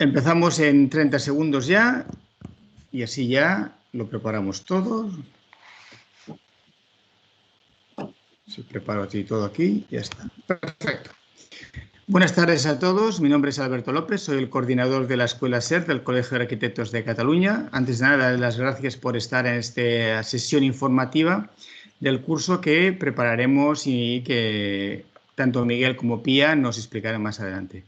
Empezamos en 30 segundos ya y así ya lo preparamos todo. Si preparo aquí todo aquí, ya está. Perfecto. Buenas tardes a todos. Mi nombre es Alberto López, soy el coordinador de la Escuela SER del Colegio de Arquitectos de Cataluña. Antes de nada, darles las gracias por estar en esta sesión informativa del curso que prepararemos y que tanto Miguel como Pía nos explicarán más adelante.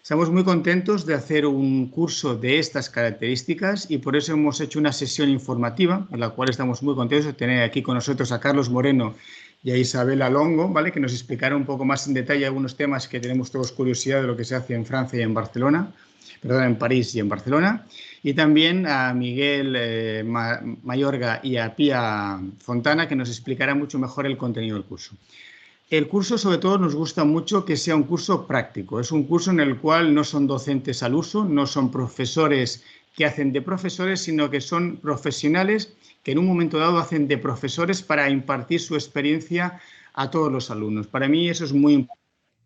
Estamos muy contentos de hacer un curso de estas características y por eso hemos hecho una sesión informativa, en la cual estamos muy contentos de tener aquí con nosotros a Carlos Moreno y a Isabela Longo, ¿vale? Que nos explicarán un poco más en detalle algunos temas que tenemos todos curiosidad de lo que se hace en Francia y en Barcelona, perdón, en París y en Barcelona. Y también a Miguel Mayorga y a Pía Fontana, que nos explicarán mucho mejor el contenido del curso. El curso, sobre todo, nos gusta mucho que sea un curso práctico. Es un curso en el cual no son docentes al uso, no son profesores que hacen de profesores, sino que son profesionales que en un momento dado hacen de profesores para impartir su experiencia a todos los alumnos. Para mí eso es muy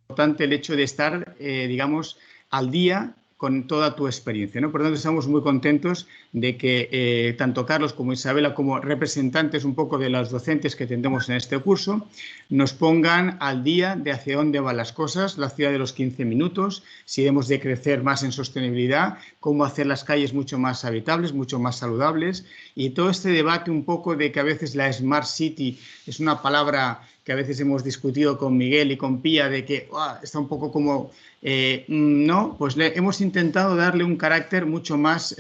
importante, el hecho de estar, digamos, al día con toda tu experiencia, ¿no? Por lo tanto, estamos muy contentos de que tanto Carlos como Isabela, como representantes un poco de los docentes que tendremos en este curso, nos pongan al día de hacia dónde van las cosas, la ciudad de los 15 minutos, si debemos de crecer más en sostenibilidad, cómo hacer las calles mucho más habitables, mucho más saludables, y todo este debate un poco de que a veces la Smart City es una palabra que a veces hemos discutido con Miguel y con Pía, de que está un poco como... no, pues hemos intentado darle un carácter mucho más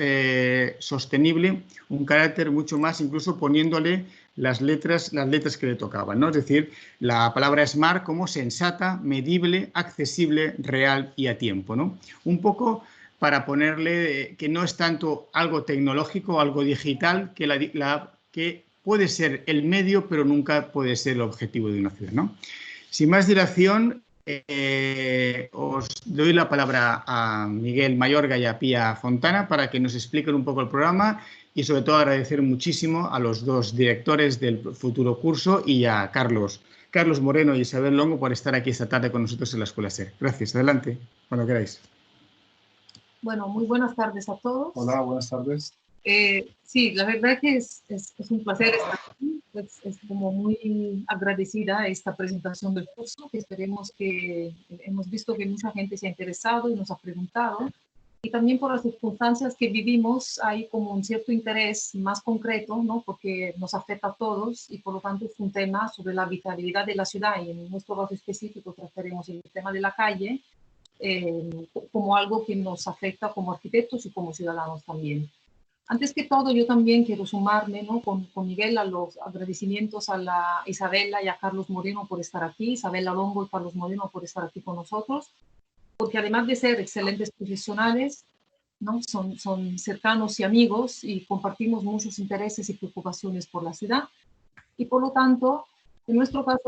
sostenible, un carácter mucho más, incluso poniéndole las letras que le tocaban, ¿no? Es decir, la palabra SMART como sensata, medible, accesible, real y a tiempo, ¿no? Un poco para ponerle que no es tanto algo tecnológico, algo digital, que puede ser el medio, pero nunca puede ser el objetivo de una ciudad, ¿no? Sin más dilación, os doy la palabra a Miguel Mayorga y a Pía Fontana para que nos expliquen un poco el programa y sobre todo agradecer muchísimo a los dos directores del futuro curso y a Carlos Moreno y Isabel Longo por estar aquí esta tarde con nosotros en la Escuela SER. Gracias. Adelante, cuando queráis. Bueno, muy buenas tardes a todos. Hola, buenas tardes. Sí, la verdad que es un placer estar aquí. Es como muy agradecida esta presentación del curso, que esperemos que hemos visto que mucha gente se ha interesado y nos ha preguntado. Y también por las circunstancias que vivimos hay como un cierto interés más concreto, ¿no? Porque nos afecta a todos y por lo tanto es un tema sobre la habitabilidad de la ciudad y en nuestro caso específico trataremos el tema de la calle como algo que nos afecta como arquitectos y como ciudadanos también. Antes que todo, yo también quiero sumarme, ¿no? con Miguel a los agradecimientos a la Isabela y a Carlos Moreno por estar aquí, Isabela Longo y Carlos Moreno por estar aquí con nosotros, porque además de ser excelentes profesionales, ¿no? son cercanos y amigos y compartimos muchos intereses y preocupaciones por la ciudad. Y por lo tanto, en nuestro caso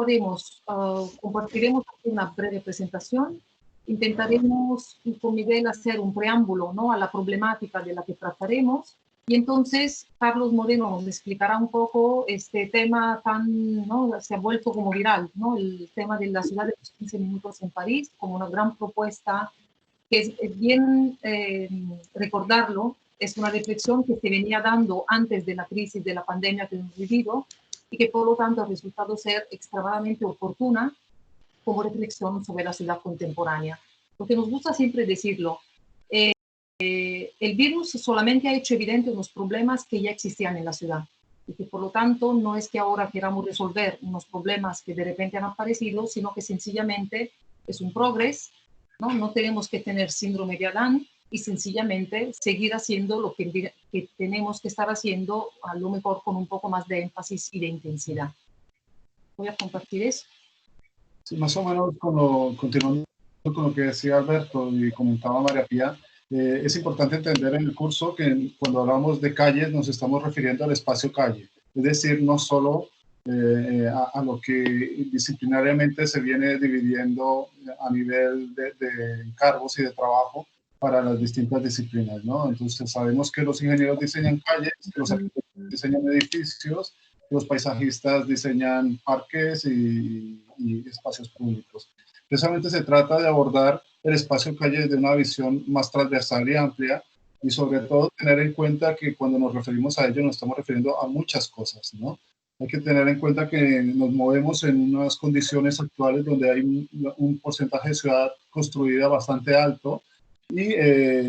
compartiremos una breve presentación. Intentaremos con Miguel hacer un preámbulo, ¿no? a la problemática de la que trataremos. Y entonces Carlos Moreno nos explicará un poco este tema ¿no? se ha vuelto como viral, ¿no? El tema de la ciudad de los 15 minutos en París, como una gran propuesta que es bien recordarlo, es una reflexión que se venía dando antes de la crisis de la pandemia que hemos vivido y que por lo tanto ha resultado ser extremadamente oportuna como reflexión sobre la ciudad contemporánea. Porque nos gusta siempre decirlo, el virus solamente ha hecho evidente unos problemas que ya existían en la ciudad y que por lo tanto no es que ahora queramos resolver unos problemas que de repente han aparecido, sino que sencillamente es un progreso, ¿no? No tenemos que tener síndrome de Adán y sencillamente seguir haciendo lo que tenemos que estar haciendo, a lo mejor con un poco más de énfasis y de intensidad. Voy a compartir eso. Sí, más o menos continuando con lo que decía Alberto y comentaba María Pía, es importante entender en el curso que cuando hablamos de calles nos estamos refiriendo al espacio calle, es decir, no solo a lo que disciplinariamente se viene dividiendo a nivel de encargos y de trabajo para las distintas disciplinas, ¿no? Entonces sabemos que los ingenieros diseñan calles, que los arquitectos diseñan edificios, los paisajistas diseñan parques y espacios públicos. Precisamente se trata de abordar el espacio calle desde una visión más transversal y amplia, y sobre todo tener en cuenta que cuando nos referimos a ello nos estamos refiriendo a muchas cosas, ¿no? Hay que tener en cuenta que nos movemos en unas condiciones actuales donde hay un porcentaje de ciudad construida bastante alto, y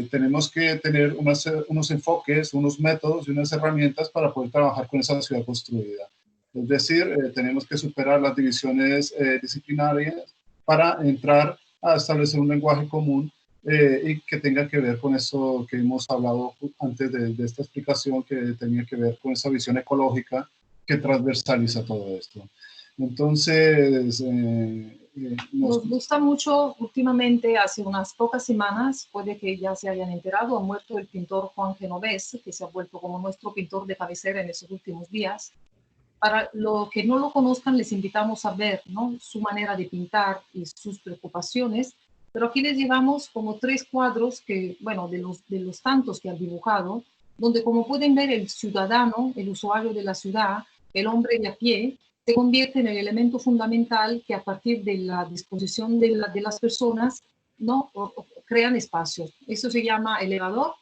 tenemos que tener unos enfoques, unos métodos y unas herramientas para poder trabajar con esa ciudad construida. Es decir, tenemos que superar las divisiones disciplinarias para entrar a establecer un lenguaje común y que tenga que ver con eso que hemos hablado antes de esta explicación, que tenía que ver con esa visión ecológica que transversaliza todo esto. Entonces, nos gusta mucho últimamente, hace unas pocas semanas, puede que ya se hayan enterado, ha muerto el pintor Juan Genovés, que se ha vuelto como nuestro pintor de cabecera en esos últimos días. Para los que no lo conozcan, les invitamos a ver, ¿no?, su manera de pintar y sus preocupaciones, pero aquí les llevamos como 3 cuadros que, bueno, de los tantos que ha dibujado, donde, como pueden ver, el ciudadano, el usuario de la ciudad, el hombre de a pie, se convierte en el elemento fundamental que, a partir de la disposición de las personas, ¿no?, crean espacios. Eso se llama elevador,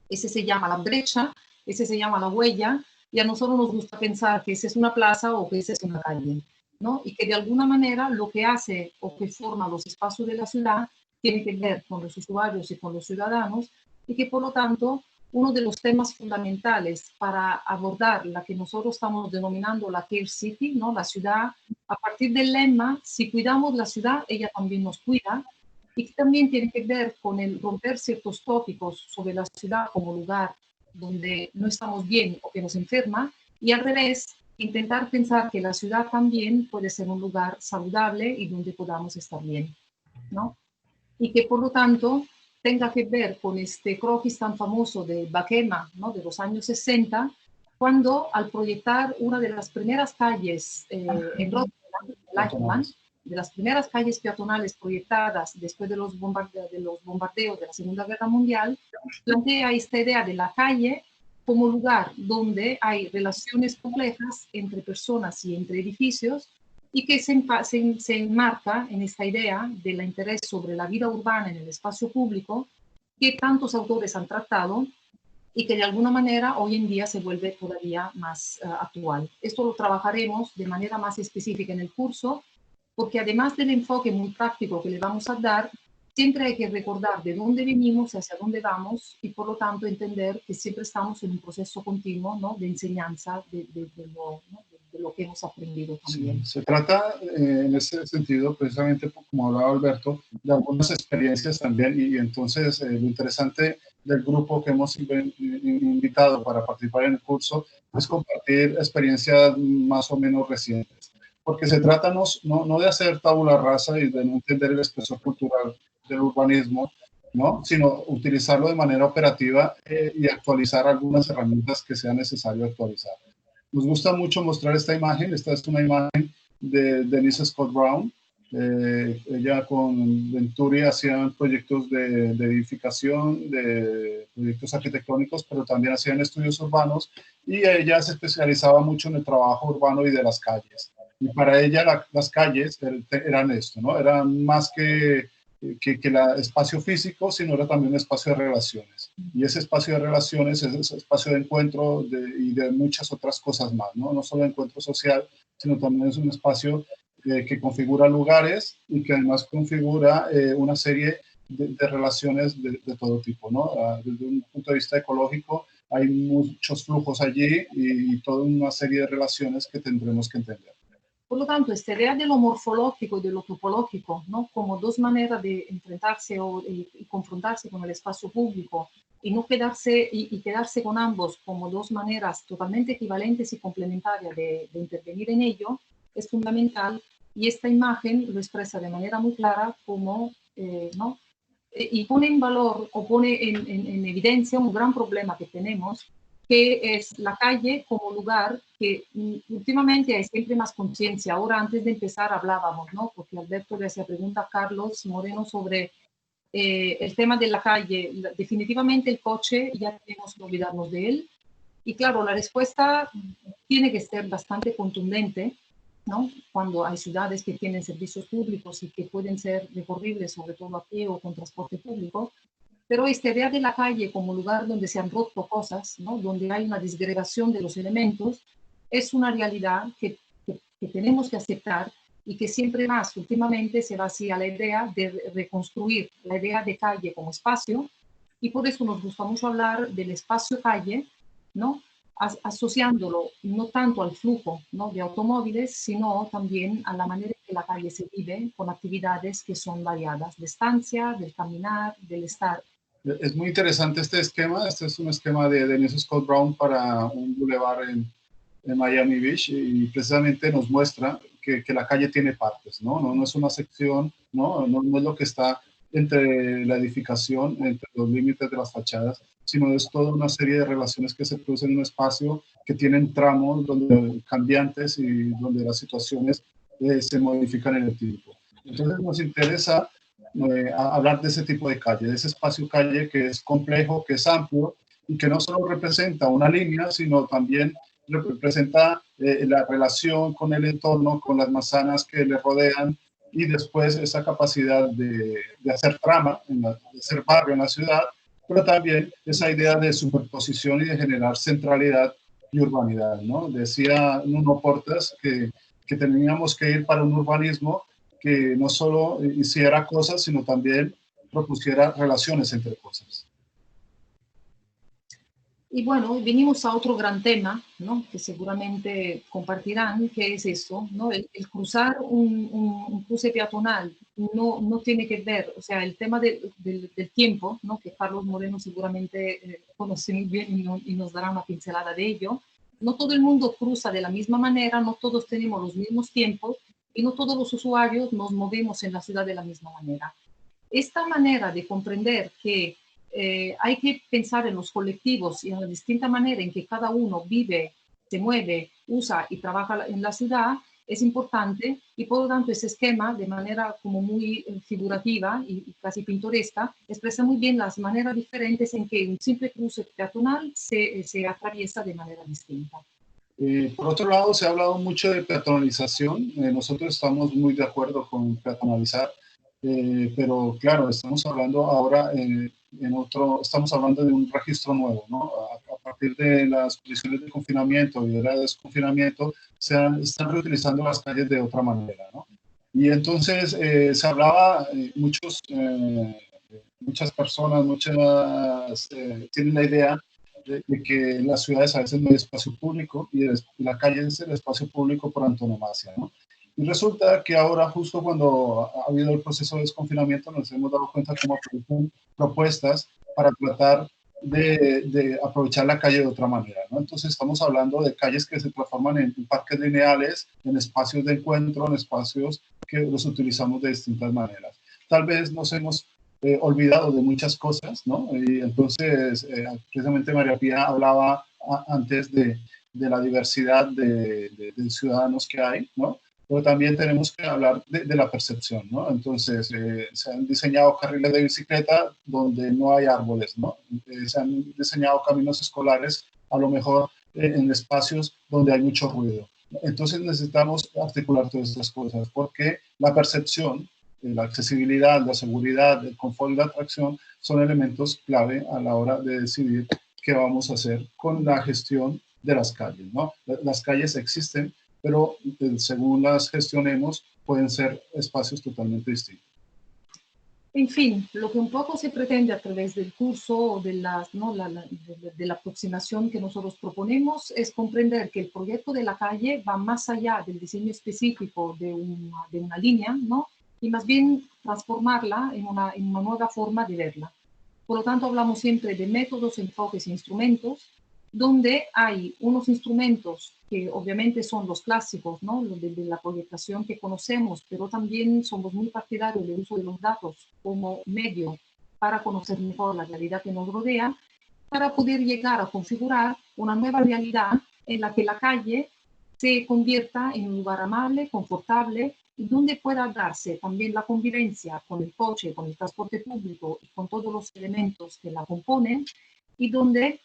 ese se llama la brecha, ese se llama la huella, y a nosotros nos gusta pensar que esa es una plaza o que esa es una calle, ¿no? Y que de alguna manera lo que hace o que forma los espacios de la ciudad tiene que ver con los usuarios y con los ciudadanos, y que por lo tanto uno de los temas fundamentales para abordar la que nosotros estamos denominando la Care City, ¿no?, la ciudad, a partir del lema, si cuidamos la ciudad, ella también nos cuida, y que también tiene que ver con el romper ciertos tópicos sobre la ciudad como lugar donde no estamos bien o que nos enferma, y al revés, intentar pensar que la ciudad también puede ser un lugar saludable y donde podamos estar bien, ¿no? Y que por lo tanto tenga que ver con este croquis tan famoso de Bakema, ¿no?, de los años 60, cuando, al proyectar una de las primeras calles en Rotterdam, Leichmann, de las primeras calles peatonales proyectadas después de los bombardeos de la Segunda Guerra Mundial, plantea esta idea de la calle como lugar donde hay relaciones complejas entre personas y entre edificios, y que se enmarca en esta idea del interés sobre la vida urbana en el espacio público, que tantos autores han tratado y que de alguna manera hoy en día se vuelve todavía más actual. Esto lo trabajaremos de manera más específica en el curso, porque además del enfoque muy práctico que le vamos a dar, siempre hay que recordar de dónde venimos y hacia dónde vamos, y por lo tanto entender que siempre estamos en un proceso continuo, ¿no?, de enseñanza de lo que hemos aprendido también. Sí, se trata en ese sentido, precisamente como hablaba Alberto, de algunas experiencias también, y entonces lo interesante del grupo que hemos invitado para participar en el curso es compartir experiencias más o menos recientes, porque se trata no de hacer tabula rasa y de no entender el expresor cultural del urbanismo, ¿no?, sino utilizarlo de manera operativa y actualizar algunas herramientas que sea necesario actualizar. Nos gusta mucho mostrar esta imagen. Esta es una imagen de Denise Scott Brown. Ella con Venturi hacían proyectos de edificación, de proyectos arquitectónicos, pero también hacían estudios urbanos, y ella se especializaba mucho en el trabajo urbano y de las calles. Y para ella las calles eran esto, ¿no? Eran más que el espacio físico, sino era también un espacio de relaciones. Y ese espacio de relaciones es ese espacio de encuentro y de muchas otras cosas más, ¿no? No solo de encuentro social, sino también es un espacio que configura lugares y que además configura una serie de relaciones de todo tipo, ¿no? Desde un punto de vista ecológico, hay muchos flujos allí y toda una serie de relaciones que tendremos que entender. Por lo tanto, esta idea de lo morfológico y de lo topológico, ¿no?, como dos maneras de enfrentarse y confrontarse con el espacio público, y no quedarse, y quedarse con ambos como dos maneras totalmente equivalentes y complementarias de intervenir en ello, es fundamental. Y esta imagen lo expresa de manera muy clara como, ¿no?, y pone en valor o pone en evidencia un gran problema que tenemos, que es la calle como lugar que últimamente hay siempre más conciencia. Ahora, antes de empezar, hablábamos, ¿no?, porque Alberto le hacía pregunta a Carlos Moreno sobre el tema de la calle. Definitivamente el coche ya tenemos que olvidarnos de él. Y claro, la respuesta tiene que ser bastante contundente, ¿no? Cuando hay ciudades que tienen servicios públicos y que pueden ser recorribles, sobre todo a pie o con transporte público, pero esta idea de la calle como lugar donde se han roto cosas, ¿no? Donde hay una disgregación de los elementos, es una realidad que tenemos que aceptar y que siempre más últimamente se va hacia la idea de reconstruir la idea de calle como espacio, y por eso nos gusta mucho hablar del espacio calle, ¿no? Asociándolo no tanto al flujo, ¿no?, de automóviles, sino también a la manera en que la calle se vive con actividades que son variadas, de estancia, del caminar, del estar. Es muy interesante este esquema. Este es un esquema de Dennis Scott Brown para un bulevar en Miami Beach, y precisamente nos muestra que la calle tiene partes, ¿no? No es una sección, no es lo que está entre la edificación, entre los límites de las fachadas, sino es toda una serie de relaciones que se producen en un espacio que tienen tramos donde cambiantes y donde las situaciones se modifican en el tiempo. Entonces nos interesa hablar de ese tipo de calle, de ese espacio calle que es complejo, que es amplio y que no solo representa una línea, sino también representa la relación con el entorno, con las manzanas que le rodean, y después esa capacidad de hacer trama, de hacer barrio en la ciudad, pero también esa idea de superposición y de generar centralidad y urbanidad, ¿no? Decía Nuno Portas que teníamos que ir para un urbanismo que no solo hiciera cosas, sino también propusiera relaciones entre cosas. Y bueno, venimos a otro gran tema, ¿no?, que seguramente compartirán, que es esto, ¿no? El cruzar un cruce peatonal no tiene que ver, o sea, el tema del tiempo, ¿no?, que Carlos Moreno seguramente conoce muy bien y nos dará una pincelada de ello. No todo el mundo cruza de la misma manera, no todos tenemos los mismos tiempos y no todos los usuarios nos movemos en la ciudad de la misma manera. Esta manera de comprender que hay que pensar en los colectivos y en la distinta manera en que cada uno vive, se mueve, usa y trabaja en la ciudad es importante, y por lo tanto ese esquema, de manera como muy figurativa y casi pintoresca, expresa muy bien las maneras diferentes en que un simple cruce peatonal se atraviesa de manera distinta. Por otro lado, se ha hablado mucho de peatonalización. Nosotros estamos muy de acuerdo con peatonalizar, pero claro, estamos hablando ahora estamos hablando de un registro nuevo, ¿no? A partir de las condiciones de confinamiento y de la desconfinamiento, están reutilizando las calles de otra manera, ¿no? Y entonces se hablaba, muchas personas, tienen la idea de que en las ciudades a veces no hay espacio público, y la calle es el espacio público por antonomasia, ¿no? Y resulta que ahora, justo cuando ha habido el proceso de desconfinamiento, nos hemos dado cuenta cómo aparecen propuestas para tratar de aprovechar la calle de otra manera, ¿no? Entonces estamos hablando de calles que se transforman en parques lineales, en espacios de encuentro, en espacios que los utilizamos de distintas maneras. Tal vez nos hemos olvidado de muchas cosas, ¿no? Y entonces, precisamente María Pía hablaba antes de la diversidad de ciudadanos que hay, ¿no? Pero también tenemos que hablar de la percepción, ¿no? Entonces, se han diseñado carriles de bicicleta donde no hay árboles, ¿no? Se han diseñado caminos escolares, a lo mejor en espacios donde hay mucho ruido. Entonces necesitamos articular todas estas cosas, porque la percepción, la accesibilidad, la seguridad, el confort y la atracción son elementos clave a la hora de decidir qué vamos a hacer con la gestión de las calles, ¿no? Las calles existen, pero según las gestionemos pueden ser espacios totalmente distintos. En fin, lo que un poco se pretende a través del curso o de la aproximación que nosotros proponemos es comprender que el proyecto de la calle va más allá del diseño específico de una línea, ¿no?, y más bien transformarla en una nueva forma de verla. Por lo tanto, hablamos siempre de métodos, enfoques e instrumentos, donde hay unos instrumentos que obviamente son los clásicos, ¿no?, los de la proyectación que conocemos, pero también somos muy partidarios del uso de los datos como medio para conocer mejor la realidad que nos rodea, para poder llegar a configurar una nueva realidad en la que la calle se convierta en un lugar amable, confortable, y donde pueda darse también la convivencia con el coche, con el transporte público y con todos los elementos que la componen, y donde,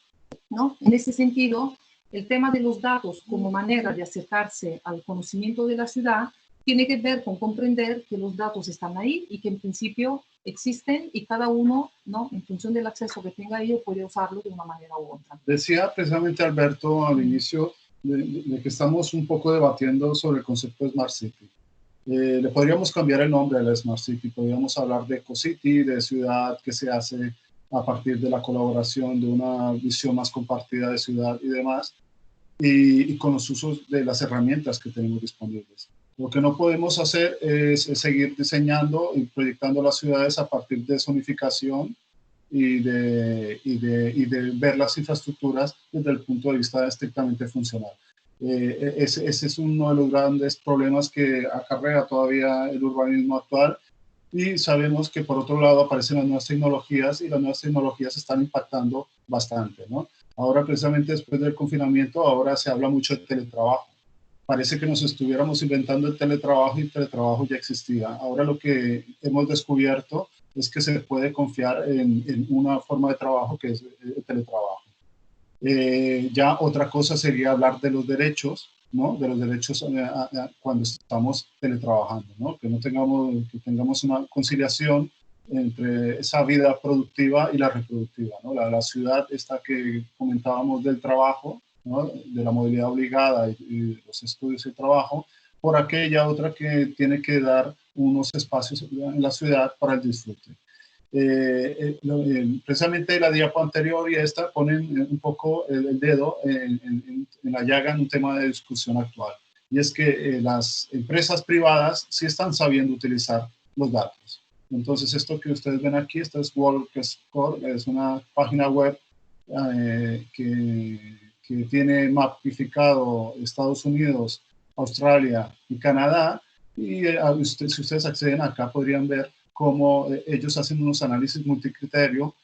¿no?, en ese sentido, El tema de los datos como manera de acercarse al conocimiento de la ciudad tiene que ver con comprender que los datos están ahí y que en principio existen y cada uno, ¿no?, en función del acceso que tenga ello, puede usarlo de una manera u otra. Decía precisamente Alberto al inicio de que estamos un poco debatiendo sobre el concepto de Smart City. Le podríamos cambiar el nombre a la Smart City, podríamos hablar de Eco-City, de ciudad que se hace a partir de la colaboración de una visión más compartida de ciudad y demás, y con los usos de las herramientas que tenemos disponibles. Lo que no podemos hacer es seguir diseñando y proyectando las ciudades a partir de zonificación y de ver las infraestructuras desde el punto de vista estrictamente funcional. Ese es uno de los grandes problemas que acarrea todavía el urbanismo actual, y sabemos que por otro lado aparecen las nuevas tecnologías y las nuevas tecnologías están impactando bastante, ¿no? Ahora, precisamente después del confinamiento, ahora se habla mucho de teletrabajo. Parece que nos estuviéramos inventando el teletrabajo y el teletrabajo ya existía. Ahora lo que hemos descubierto es que se puede confiar en una forma de trabajo que es el teletrabajo. Ya otra cosa sería hablar de los derechos, ¿no? De los derechos cuando estamos teletrabajando, ¿no? Que tengamos una conciliación entre esa vida productiva y la reproductiva, ¿no? La ciudad esta que comentábamos del trabajo, ¿no?, de la movilidad obligada y los estudios y el trabajo, por aquella otra que tiene que dar unos espacios en la ciudad para el disfrute. Precisamente la diapo anterior y esta ponen un poco el dedo en la llaga en un tema de discusión actual, y es que las empresas privadas sí están sabiendo utilizar los datos. Entonces, esto que ustedes ven aquí, esta es WorldScore, es una página web que tiene mapificado Estados Unidos, Australia y Canadá, y si ustedes acceden acá podrían ver cómo ellos hacen unos análisis multicriterio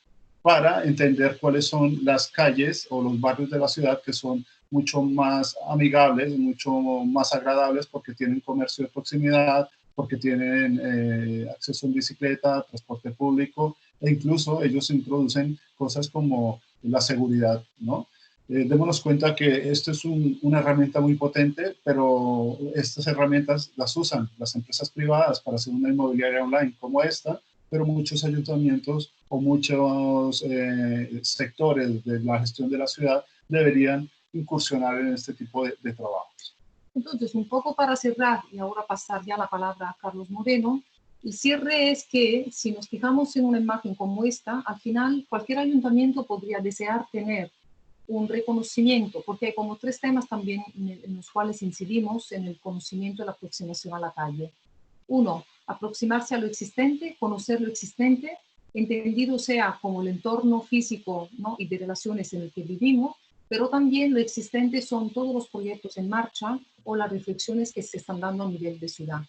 para entender cuáles son las calles o los barrios de la ciudad que son mucho más amigables, mucho más agradables, porque tienen comercio de proximidad, porque tienen acceso en bicicleta, transporte público, e incluso ellos introducen cosas como la seguridad, ¿no? Démonos cuenta que esto es una herramienta muy potente, pero estas herramientas las usan las empresas privadas para hacer una inmobiliaria online como esta, pero muchos ayuntamientos o muchos sectores de la gestión de la ciudad deberían incursionar en este tipo de trabajos. Entonces, un poco para cerrar y ahora pasar ya la palabra a Carlos Moreno, el cierre es que si nos fijamos en una imagen como esta, al final cualquier ayuntamiento podría desear tener un reconocimiento, porque hay como tres temas también en los cuales incidimos en el conocimiento y la aproximación a la calle. Uno, aproximarse a lo existente, conocer lo existente, entendido sea como el entorno físico, ¿no?, y de relaciones en el que vivimos, pero también lo existente son todos los proyectos en marcha o las reflexiones que se están dando a nivel de ciudad.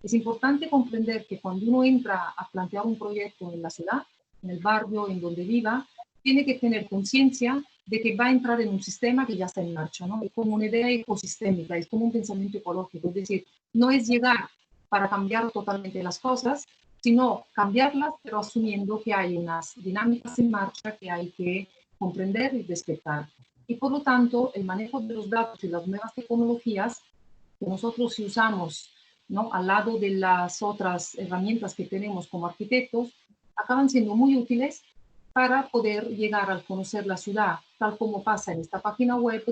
Es importante comprender que cuando uno entra a plantear un proyecto en la ciudad, en el barrio, en donde viva, tiene que tener conciencia de que va a entrar en un sistema que ya está en marcha, ¿no? Es como una idea ecosistémica, es como un pensamiento ecológico, es decir, no es llegar para cambiar totalmente las cosas, sino cambiarlas, pero asumiendo que hay unas dinámicas en marcha que hay que comprender y respetar. Y por lo tanto, el manejo de los datos y las nuevas tecnologías que nosotros si usamos, ¿no?, al lado de las otras herramientas que tenemos como arquitectos, acaban siendo muy útiles para poder llegar a conocer la ciudad, tal como pasa en esta página web,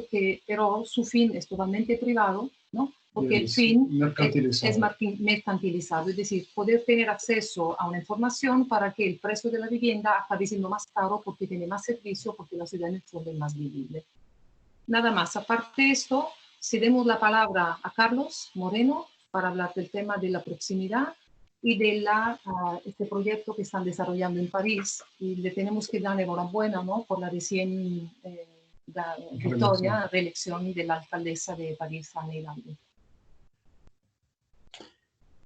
pero su fin es totalmente privado, ¿no? Porque el fin es mercantilizado, es decir, poder tener acceso a una información para que el precio de la vivienda acabe siendo más caro porque tiene más servicio, porque la ciudad en el fondo es más vivible. Nada más, aparte de esto, cedemos la palabra a Carlos Moreno para hablar del tema de la proximidad y de este proyecto que están desarrollando en París, y le tenemos que dar enhorabuena, ¿no?, por la recién reelección de la alcaldesa de París, Anne Hidalgo.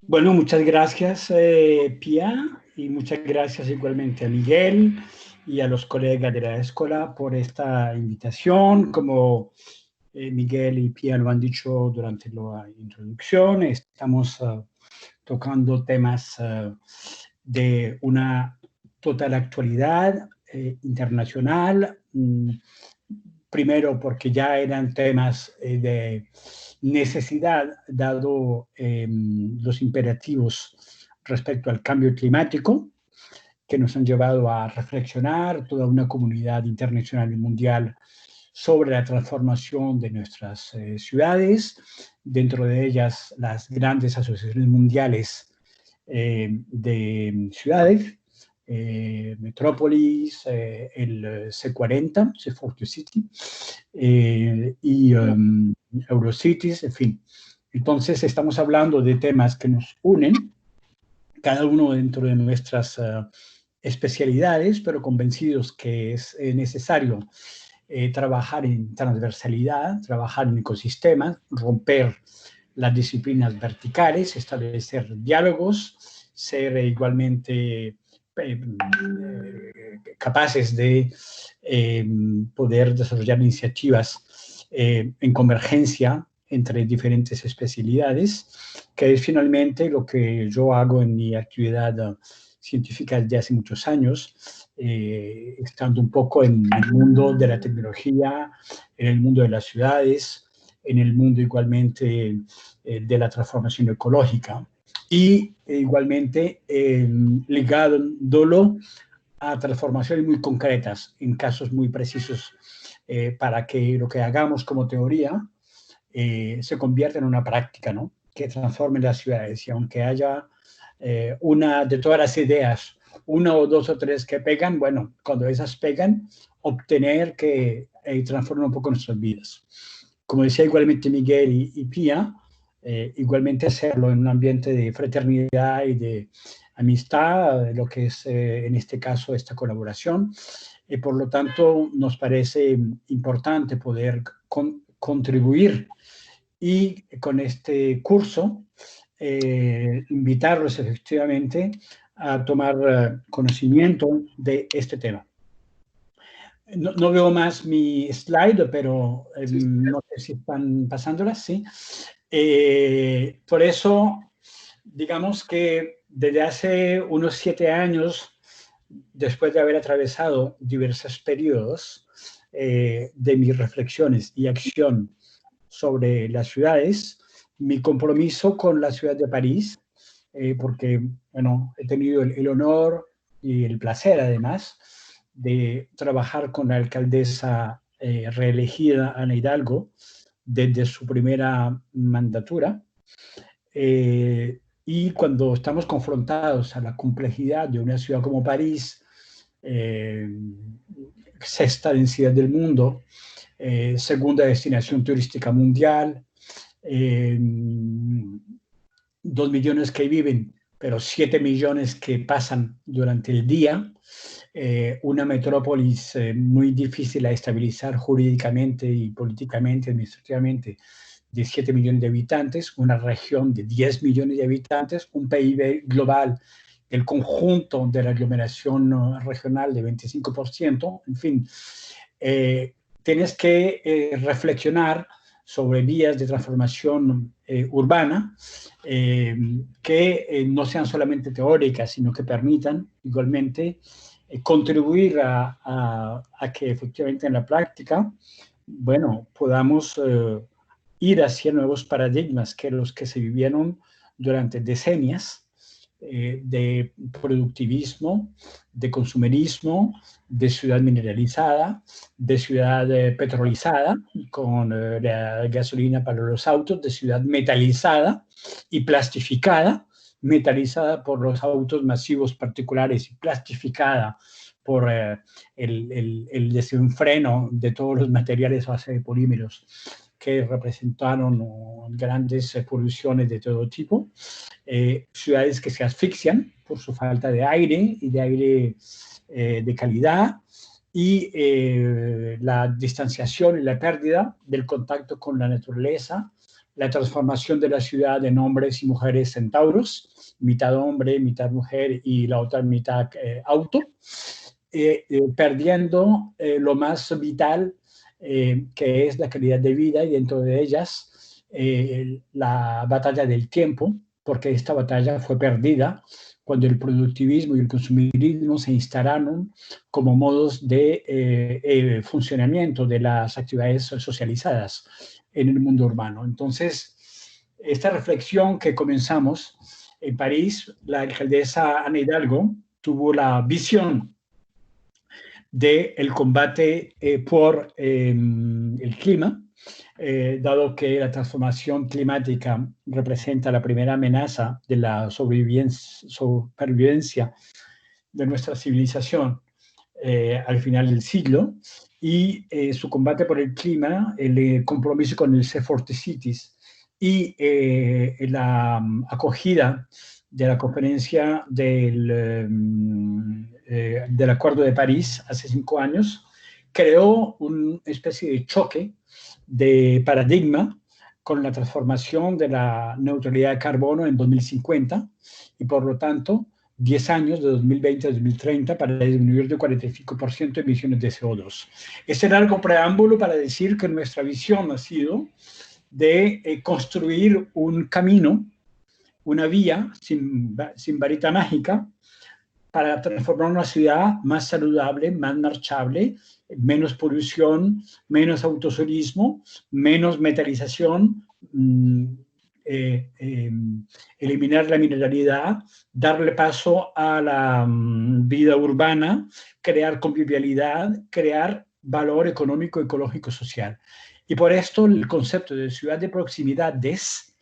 Bueno, muchas gracias, Pia, y muchas gracias igualmente a Miguel y a los colegas de la escuela por esta invitación. Como Miguel y Pia lo han dicho durante la introducción, estamos tocando temas de una total actualidad internacional, primero porque ya eran temas de necesidad, dado los imperativos respecto al cambio climático, que nos han llevado a reflexionar toda una comunidad internacional y mundial sobre la transformación de nuestras ciudades, dentro de ellas las grandes asociaciones mundiales de ciudades, Metrópolis, el C40, C40 City, y Eurocities, en fin. Entonces estamos hablando de temas que nos unen, cada uno dentro de nuestras especialidades, pero convencidos que es necesario trabajar en transversalidad, trabajar en ecosistemas, romper las disciplinas verticales, establecer diálogos, ser igualmente capaces de poder desarrollar iniciativas en convergencia entre diferentes especialidades, que es finalmente lo que yo hago en mi actividad científica desde hace muchos años, estando un poco en el mundo de la tecnología, en el mundo de las ciudades, en el mundo igualmente de la transformación ecológica y igualmente ligándolo a transformaciones muy concretas, en casos muy precisos, para que lo que hagamos como teoría se convierta en una práctica, ¿no? Que transforme las ciudades. Y aunque haya una de todas las ideas, una o dos o tres que pegan, bueno, cuando esas pegan, obtener que transformen un poco nuestras vidas. Como decía igualmente Miguel y Pía, igualmente hacerlo en un ambiente de fraternidad y de amistad, lo que es en este caso esta colaboración. Por lo tanto, nos parece importante poder contribuir y con este curso invitarlos efectivamente a tomar conocimiento de este tema. No veo más mi slide, pero no sé si están pasándolas, ¿sí? Por eso, digamos que desde hace unos 7 años, después de haber atravesado diversos periodos de mis reflexiones y acción sobre las ciudades, mi compromiso con la ciudad de París, porque, bueno, he tenido el honor y el placer, además, de trabajar con la alcaldesa reelegida, Ana Hidalgo, desde su primera mandatura. Y cuando estamos confrontados a la complejidad de una ciudad como París, sexta densidad del mundo, segunda destinación turística mundial, 2 millones que viven, pero 7 millones que pasan durante el día, una metrópolis muy difícil a estabilizar jurídicamente y políticamente, administrativamente, de 7 millones de habitantes, una región de 10 millones de habitantes, un PIB global del conjunto de la aglomeración regional de 25%, en fin, tienes que reflexionar sobre vías de transformación urbana que no sean solamente teóricas, sino que permitan igualmente contribuir a que efectivamente en la práctica, bueno, podamos ir hacia nuevos paradigmas que los que se vivieron durante decenias de productivismo, de consumerismo, de ciudad mineralizada, de ciudad petrolizada, con la gasolina para los autos, de ciudad metalizada y plastificada, metalizada por los autos masivos particulares y plastificada por el desenfreno de todos los materiales a base de polímeros que representaron grandes poluciones de todo tipo, ciudades que se asfixian por su falta de aire y de aire de calidad, y la distanciación y la pérdida del contacto con la naturaleza, la transformación de la ciudad en hombres y mujeres centauros, mitad hombre, mitad mujer y la otra mitad auto, perdiendo lo más vital que es la calidad de vida, y dentro de ellas la batalla del tiempo, porque esta batalla fue perdida cuando el productivismo y el consumirismo se instalaron como modos de funcionamiento de las actividades socializadas en el mundo urbano. Entonces, esta reflexión que comenzamos en París, la alcaldesa Ana Hidalgo tuvo la visión del combate por el clima, dado que la transformación climática representa la primera amenaza de la supervivencia de nuestra civilización al final del siglo, y su combate por el clima, el compromiso con el C40 Cities y la acogida de la conferencia del Acuerdo de París hace 5 años, creó una especie de choque de paradigma con la transformación de la neutralidad de carbono en 2050 y por lo tanto 10 años de 2020 a 2030 para disminuir de 45% emisiones de CO2. Este largo preámbulo para decir que nuestra visión ha sido de construir un camino, una vía sin varita mágica para transformar una ciudad más saludable, más marchable, menos polución, menos autosolismo, menos metalización, eliminar la mineralidad, darle paso a la vida urbana, crear convivialidad, crear valor económico, ecológico, social. Y por esto el concepto de ciudad de proximidades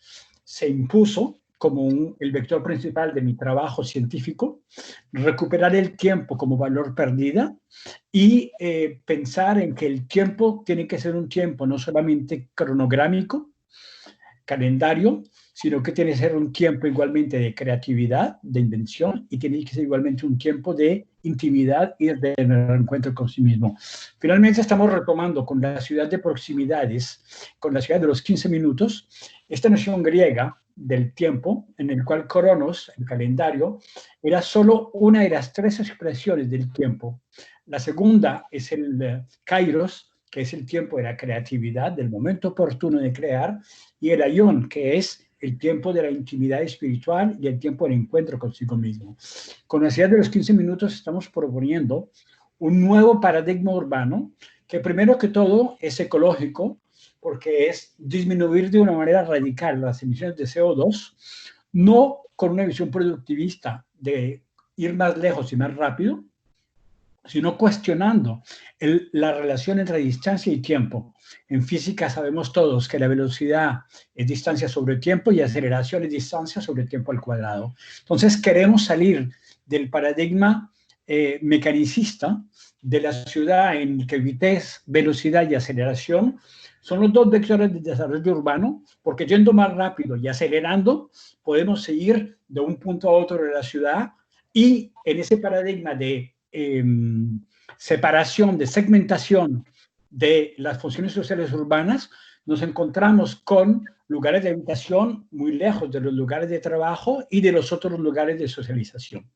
se impuso como el vector principal de mi trabajo científico, recuperar el tiempo como valor perdido y pensar en que el tiempo tiene que ser un tiempo no solamente cronográmico, calendario, sino que tiene que ser un tiempo igualmente de creatividad, de invención, y tiene que ser igualmente un tiempo de intimidad y de reencuentro con sí mismo. Finalmente estamos retomando con la ciudad de proximidades, con la ciudad de los 15 minutos, esta noción griega del tiempo, en el cual Cronos, el calendario, era solo una de las 3 expresiones del tiempo. La segunda es el Kairos, que es el tiempo de la creatividad, del momento oportuno de crear, y el Aion, que es el tiempo de la intimidad espiritual y el tiempo del encuentro consigo mismo. Con la ciudad de los 15 minutos estamos proponiendo un nuevo paradigma urbano que primero que todo es ecológico, porque es disminuir de una manera radical las emisiones de CO2, no con una visión productivista de ir más lejos y más rápido, sino cuestionando la relación entre distancia y tiempo. En física sabemos todos que la velocidad es distancia sobre tiempo y aceleración es distancia sobre tiempo al cuadrado. Entonces queremos salir del paradigma mecanicista de la ciudad en que vitez, velocidad y aceleración son los 2 vectores de desarrollo urbano, porque yendo más rápido y acelerando podemos seguir de un punto a otro de la ciudad, y en ese paradigma de separación, de segmentación de las funciones sociales urbanas, nos encontramos con lugares de habitación muy lejos de los lugares de trabajo y de los otros lugares de socialización.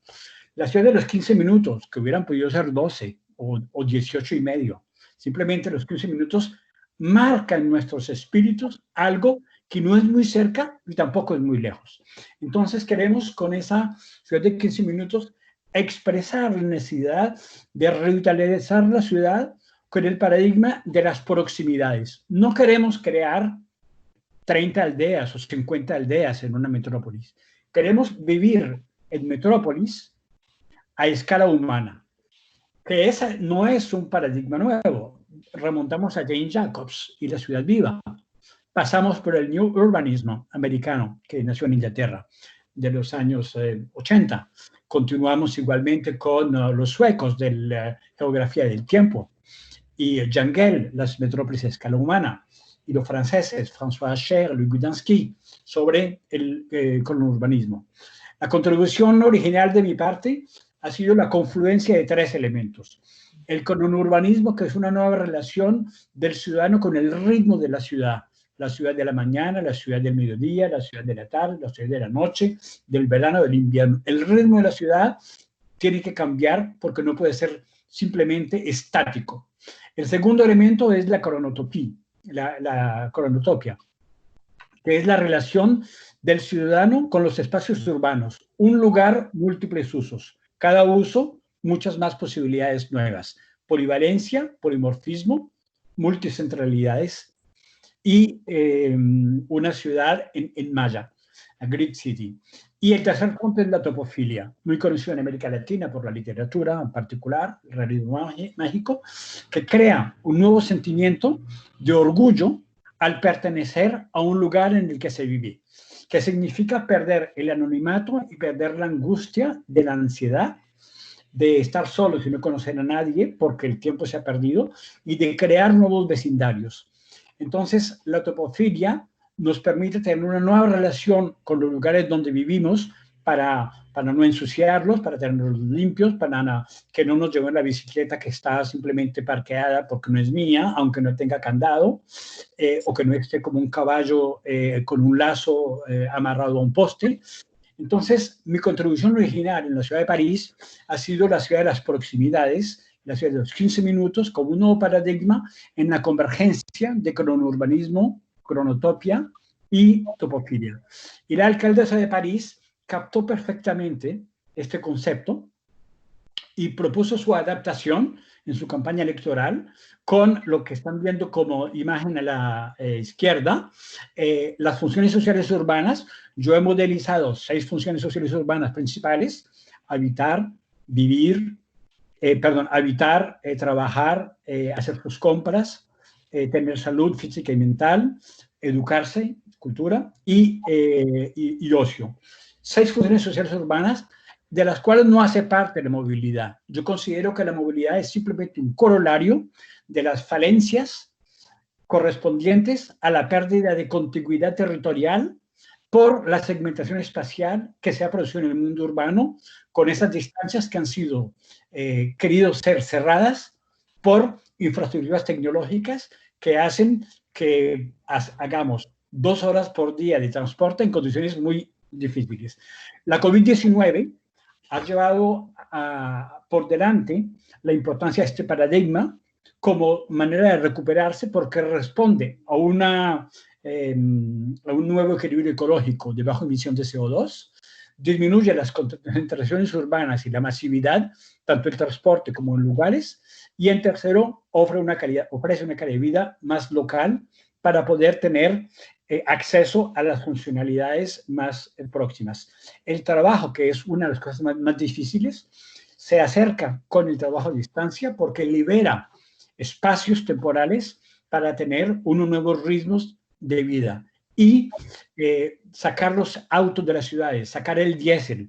La ciudad de los 15 minutos, que hubieran podido ser 12 o 18 y medio, simplemente los 15 minutos marcan en nuestros espíritus algo que no es muy cerca y tampoco es muy lejos. Entonces queremos con esa ciudad de 15 minutos expresar la necesidad de revitalizar la ciudad con el paradigma de las proximidades. No queremos crear 30 aldeas o 50 aldeas en una metrópolis. Queremos vivir en metrópolis a escala humana, que esa no es un paradigma nuevo. Remontamos a Jane Jacobs y la ciudad viva. Pasamos por el New Urbanismo americano, que nació en Inglaterra, de los años 80. Continuamos igualmente con los suecos de la geografía del tiempo, y Jungel, las metrópolis a escala humana, y los franceses, François Hacher, Louis Gudensky, sobre el cronourbanismo. La contribución original de mi parte ha sido la confluencia de 3 elementos. El cronourbanismo, que es una nueva relación del ciudadano con el ritmo de la ciudad de la mañana, la ciudad del mediodía, la ciudad de la tarde, la ciudad de la noche, del verano, del invierno. El ritmo de la ciudad tiene que cambiar porque no puede ser simplemente estático. El segundo elemento es la cronotopía, que es la relación del ciudadano con los espacios urbanos. Un lugar, múltiples usos. Cada uso, muchas más posibilidades nuevas. Polivalencia, polimorfismo, multicentralidades y una ciudad en maya, a Grid City. Y el tercer punto es la topofilia, muy conocido en América Latina por la literatura en particular, el realismo mágico, que crea un nuevo sentimiento de orgullo al pertenecer a un lugar en el que se vive, que significa perder el anonimato y perder la angustia de la ansiedad de estar solos y no conocer a nadie porque el tiempo se ha perdido y de crear nuevos vecindarios. Entonces, la topofilia nos permite tener una nueva relación con los lugares donde vivimos para no ensuciarlos, para tenerlos limpios, para que no nos lleven la bicicleta que está simplemente parqueada porque no es mía, aunque no tenga candado, o que no esté como un caballo con un lazo amarrado a un poste. Entonces, mi contribución original en la ciudad de París ha sido la ciudad de las proximidades, la ciudad de los 15 minutos, como un nuevo paradigma en la convergencia de cronourbanismo, cronotopia y topofilia. Y la alcaldesa de París captó perfectamente este concepto y propuso su adaptación en su campaña electoral con lo que están viendo como imagen a la izquierda, las funciones sociales urbanas. Yo he modelizado 6 funciones sociales urbanas principales: habitar, vivir, habitar, trabajar, hacer sus compras, tener salud física y mental, educarse, cultura y ocio. 6 funciones sociales urbanas de las cuales no hace parte la movilidad. Yo considero que la movilidad es simplemente un corolario de las falencias correspondientes a la pérdida de contiguidad territorial por la segmentación espacial que se ha producido en el mundo urbano, con esas distancias que han sido querido ser cerradas por infraestructuras tecnológicas que hacen que hagamos 2 horas por día de transporte en condiciones muy difíciles. La COVID-19 ha llevado por delante la importancia de este paradigma como manera de recuperarse, porque responde a un nuevo equilibrio ecológico de baja emisión de CO2, disminuye las concentraciones urbanas y la masividad, tanto en transporte como en lugares, y en tercero, ofrece una calidad de vida más local para poder tener acceso a las funcionalidades más próximas. El trabajo, que es una de las cosas más difíciles, se acerca con el trabajo a distancia porque libera espacios temporales para tener unos nuevos ritmos de vida y sacar los autos de las ciudades, sacar el diésel,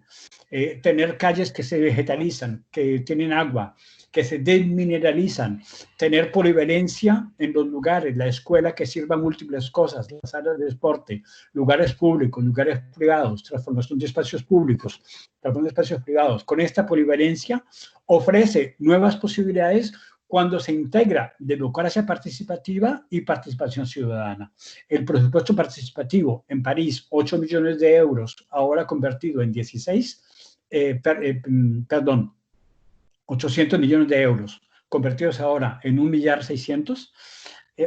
tener calles que se vegetalizan, que tienen agua, que se desmineralizan, tener polivalencia en los lugares, la escuela que sirva múltiples cosas, las áreas de deporte, lugares públicos, lugares privados, transformación de espacios públicos, transformación de espacios privados. Con esta polivalencia ofrece nuevas posibilidades cuando se integra democracia participativa y participación ciudadana. El presupuesto participativo en París, 8 millones de euros, ahora convertido en 800 millones de euros, convertidos ahora en 1.600.000,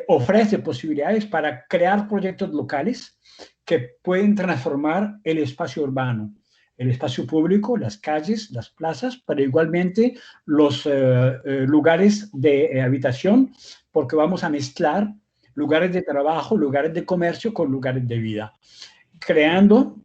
ofrece posibilidades para crear proyectos locales que pueden transformar el espacio urbano, el espacio público, las calles, las plazas, pero igualmente los lugares de habitación, porque vamos a mezclar lugares de trabajo, lugares de comercio con lugares de vida, creando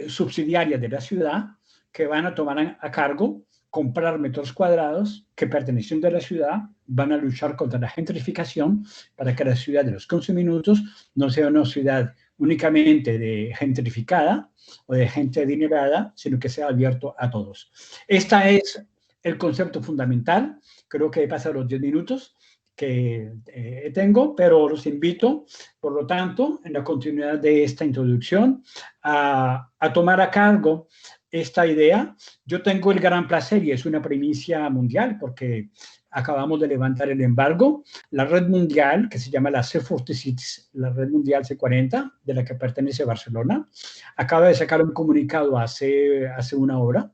subsidiarias de la ciudad que van a tomar a cargo comprar metros cuadrados que perteneciendo a la ciudad van a luchar contra la gentrificación para que la ciudad de los 15 minutos no sea una ciudad únicamente de gentrificada o de gente adinerada, sino que sea abierto a todos. Este es el concepto fundamental. Creo que he pasado los 10 minutos que tengo, pero los invito, por lo tanto, en la continuidad de esta introducción, a tomar a cargo esta idea. Yo tengo el gran placer, y es una primicia mundial, porque acabamos de levantar el embargo. La red mundial, que se llama la C40 la red mundial C40, de la que pertenece Barcelona, acaba de sacar un comunicado hace una hora,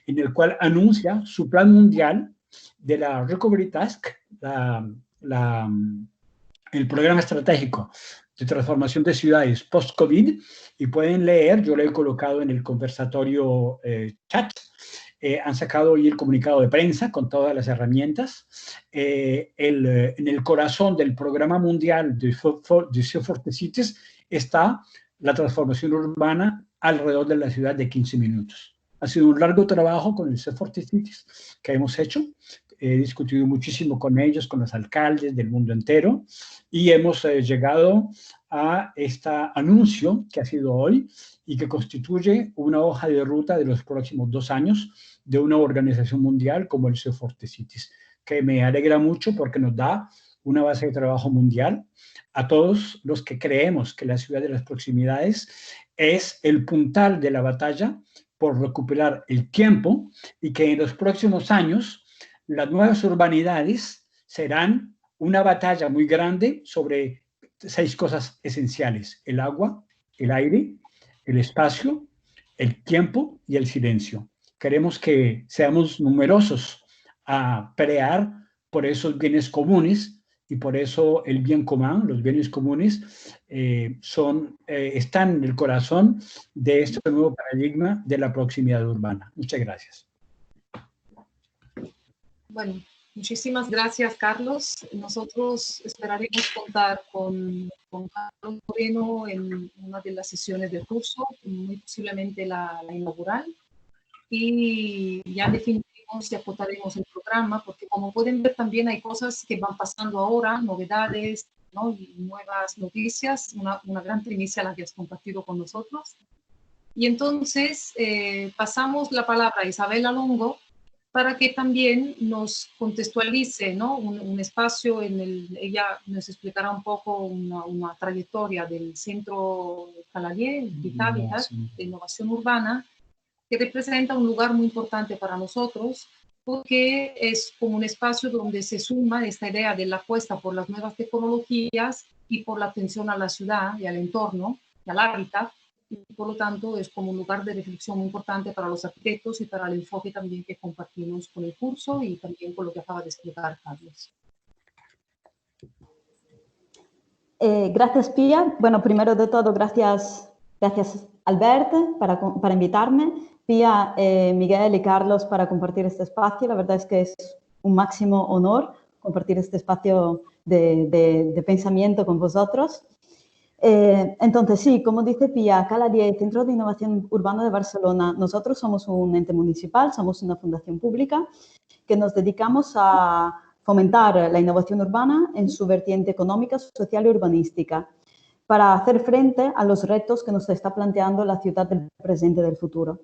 en el cual anuncia su plan mundial de la Recovery Task, el programa estratégico de transformación de ciudades post-COVID, y pueden leer, yo lo he colocado en el conversatorio chat, han sacado hoy el comunicado de prensa con todas las herramientas. En el corazón del programa mundial de C-Forte Cities está la transformación urbana alrededor de la ciudad de 15 minutos. Ha sido un largo trabajo con el C-Forte Cities que hemos hecho. He discutido muchísimo con ellos, con los alcaldes del mundo entero, y hemos llegado a este anuncio que ha sido hoy y que constituye una hoja de ruta de los próximos 2 años de una organización mundial como el C-Forte Cities, que me alegra mucho porque nos da una base de trabajo mundial a todos los que creemos que la ciudad de las proximidades es el puntal de la batalla por recuperar el tiempo, y que en los próximos años las nuevas urbanidades serán una batalla muy grande sobre 6 cosas esenciales: el agua, el aire, el espacio, el tiempo y el silencio. Queremos que seamos numerosos a pelear por esos bienes comunes, y por eso el bien común, los bienes comunes, están en el corazón de este nuevo paradigma de la proximidad urbana. Muchas gracias. Bueno, muchísimas gracias, Carlos. Nosotros esperaremos contar con Carlos Moreno en una de las sesiones del curso, muy posiblemente la inaugural, y ya definiremos y acotaremos el programa, porque como pueden ver también hay cosas que van pasando ahora, novedades, ¿no? Y nuevas noticias, una gran primicia la que has compartido con nosotros. Y entonces pasamos la palabra a Isabela Longo para que también nos contextualice, ¿no? Un espacio ella nos explicará un poco una trayectoria del Centro Calalié, Habitat, de Innovación Urbana, que representa un lugar muy importante para nosotros, porque es como un espacio donde se suma esta idea de la apuesta por las nuevas tecnologías y por la atención a la ciudad y al entorno, y al hábitat, y por lo tanto es como un lugar de reflexión muy importante para los arquitectos y para el enfoque también que compartimos con el curso y también con lo que acaba de explicar Carlos. Gracias, Pia. Bueno, primero de todo, gracias Albert para invitarme, Pia, Miguel y Carlos para compartir este espacio. La verdad es que es un máximo honor compartir este espacio de pensamiento con vosotros. Entonces, sí, como dice Pia, Calalié, Centro de Innovación Urbana de Barcelona, nosotros somos un ente municipal, somos una fundación pública que nos dedicamos a fomentar la innovación urbana en su vertiente económica, social y urbanística, para hacer frente a los retos que nos está planteando la ciudad del presente y del futuro.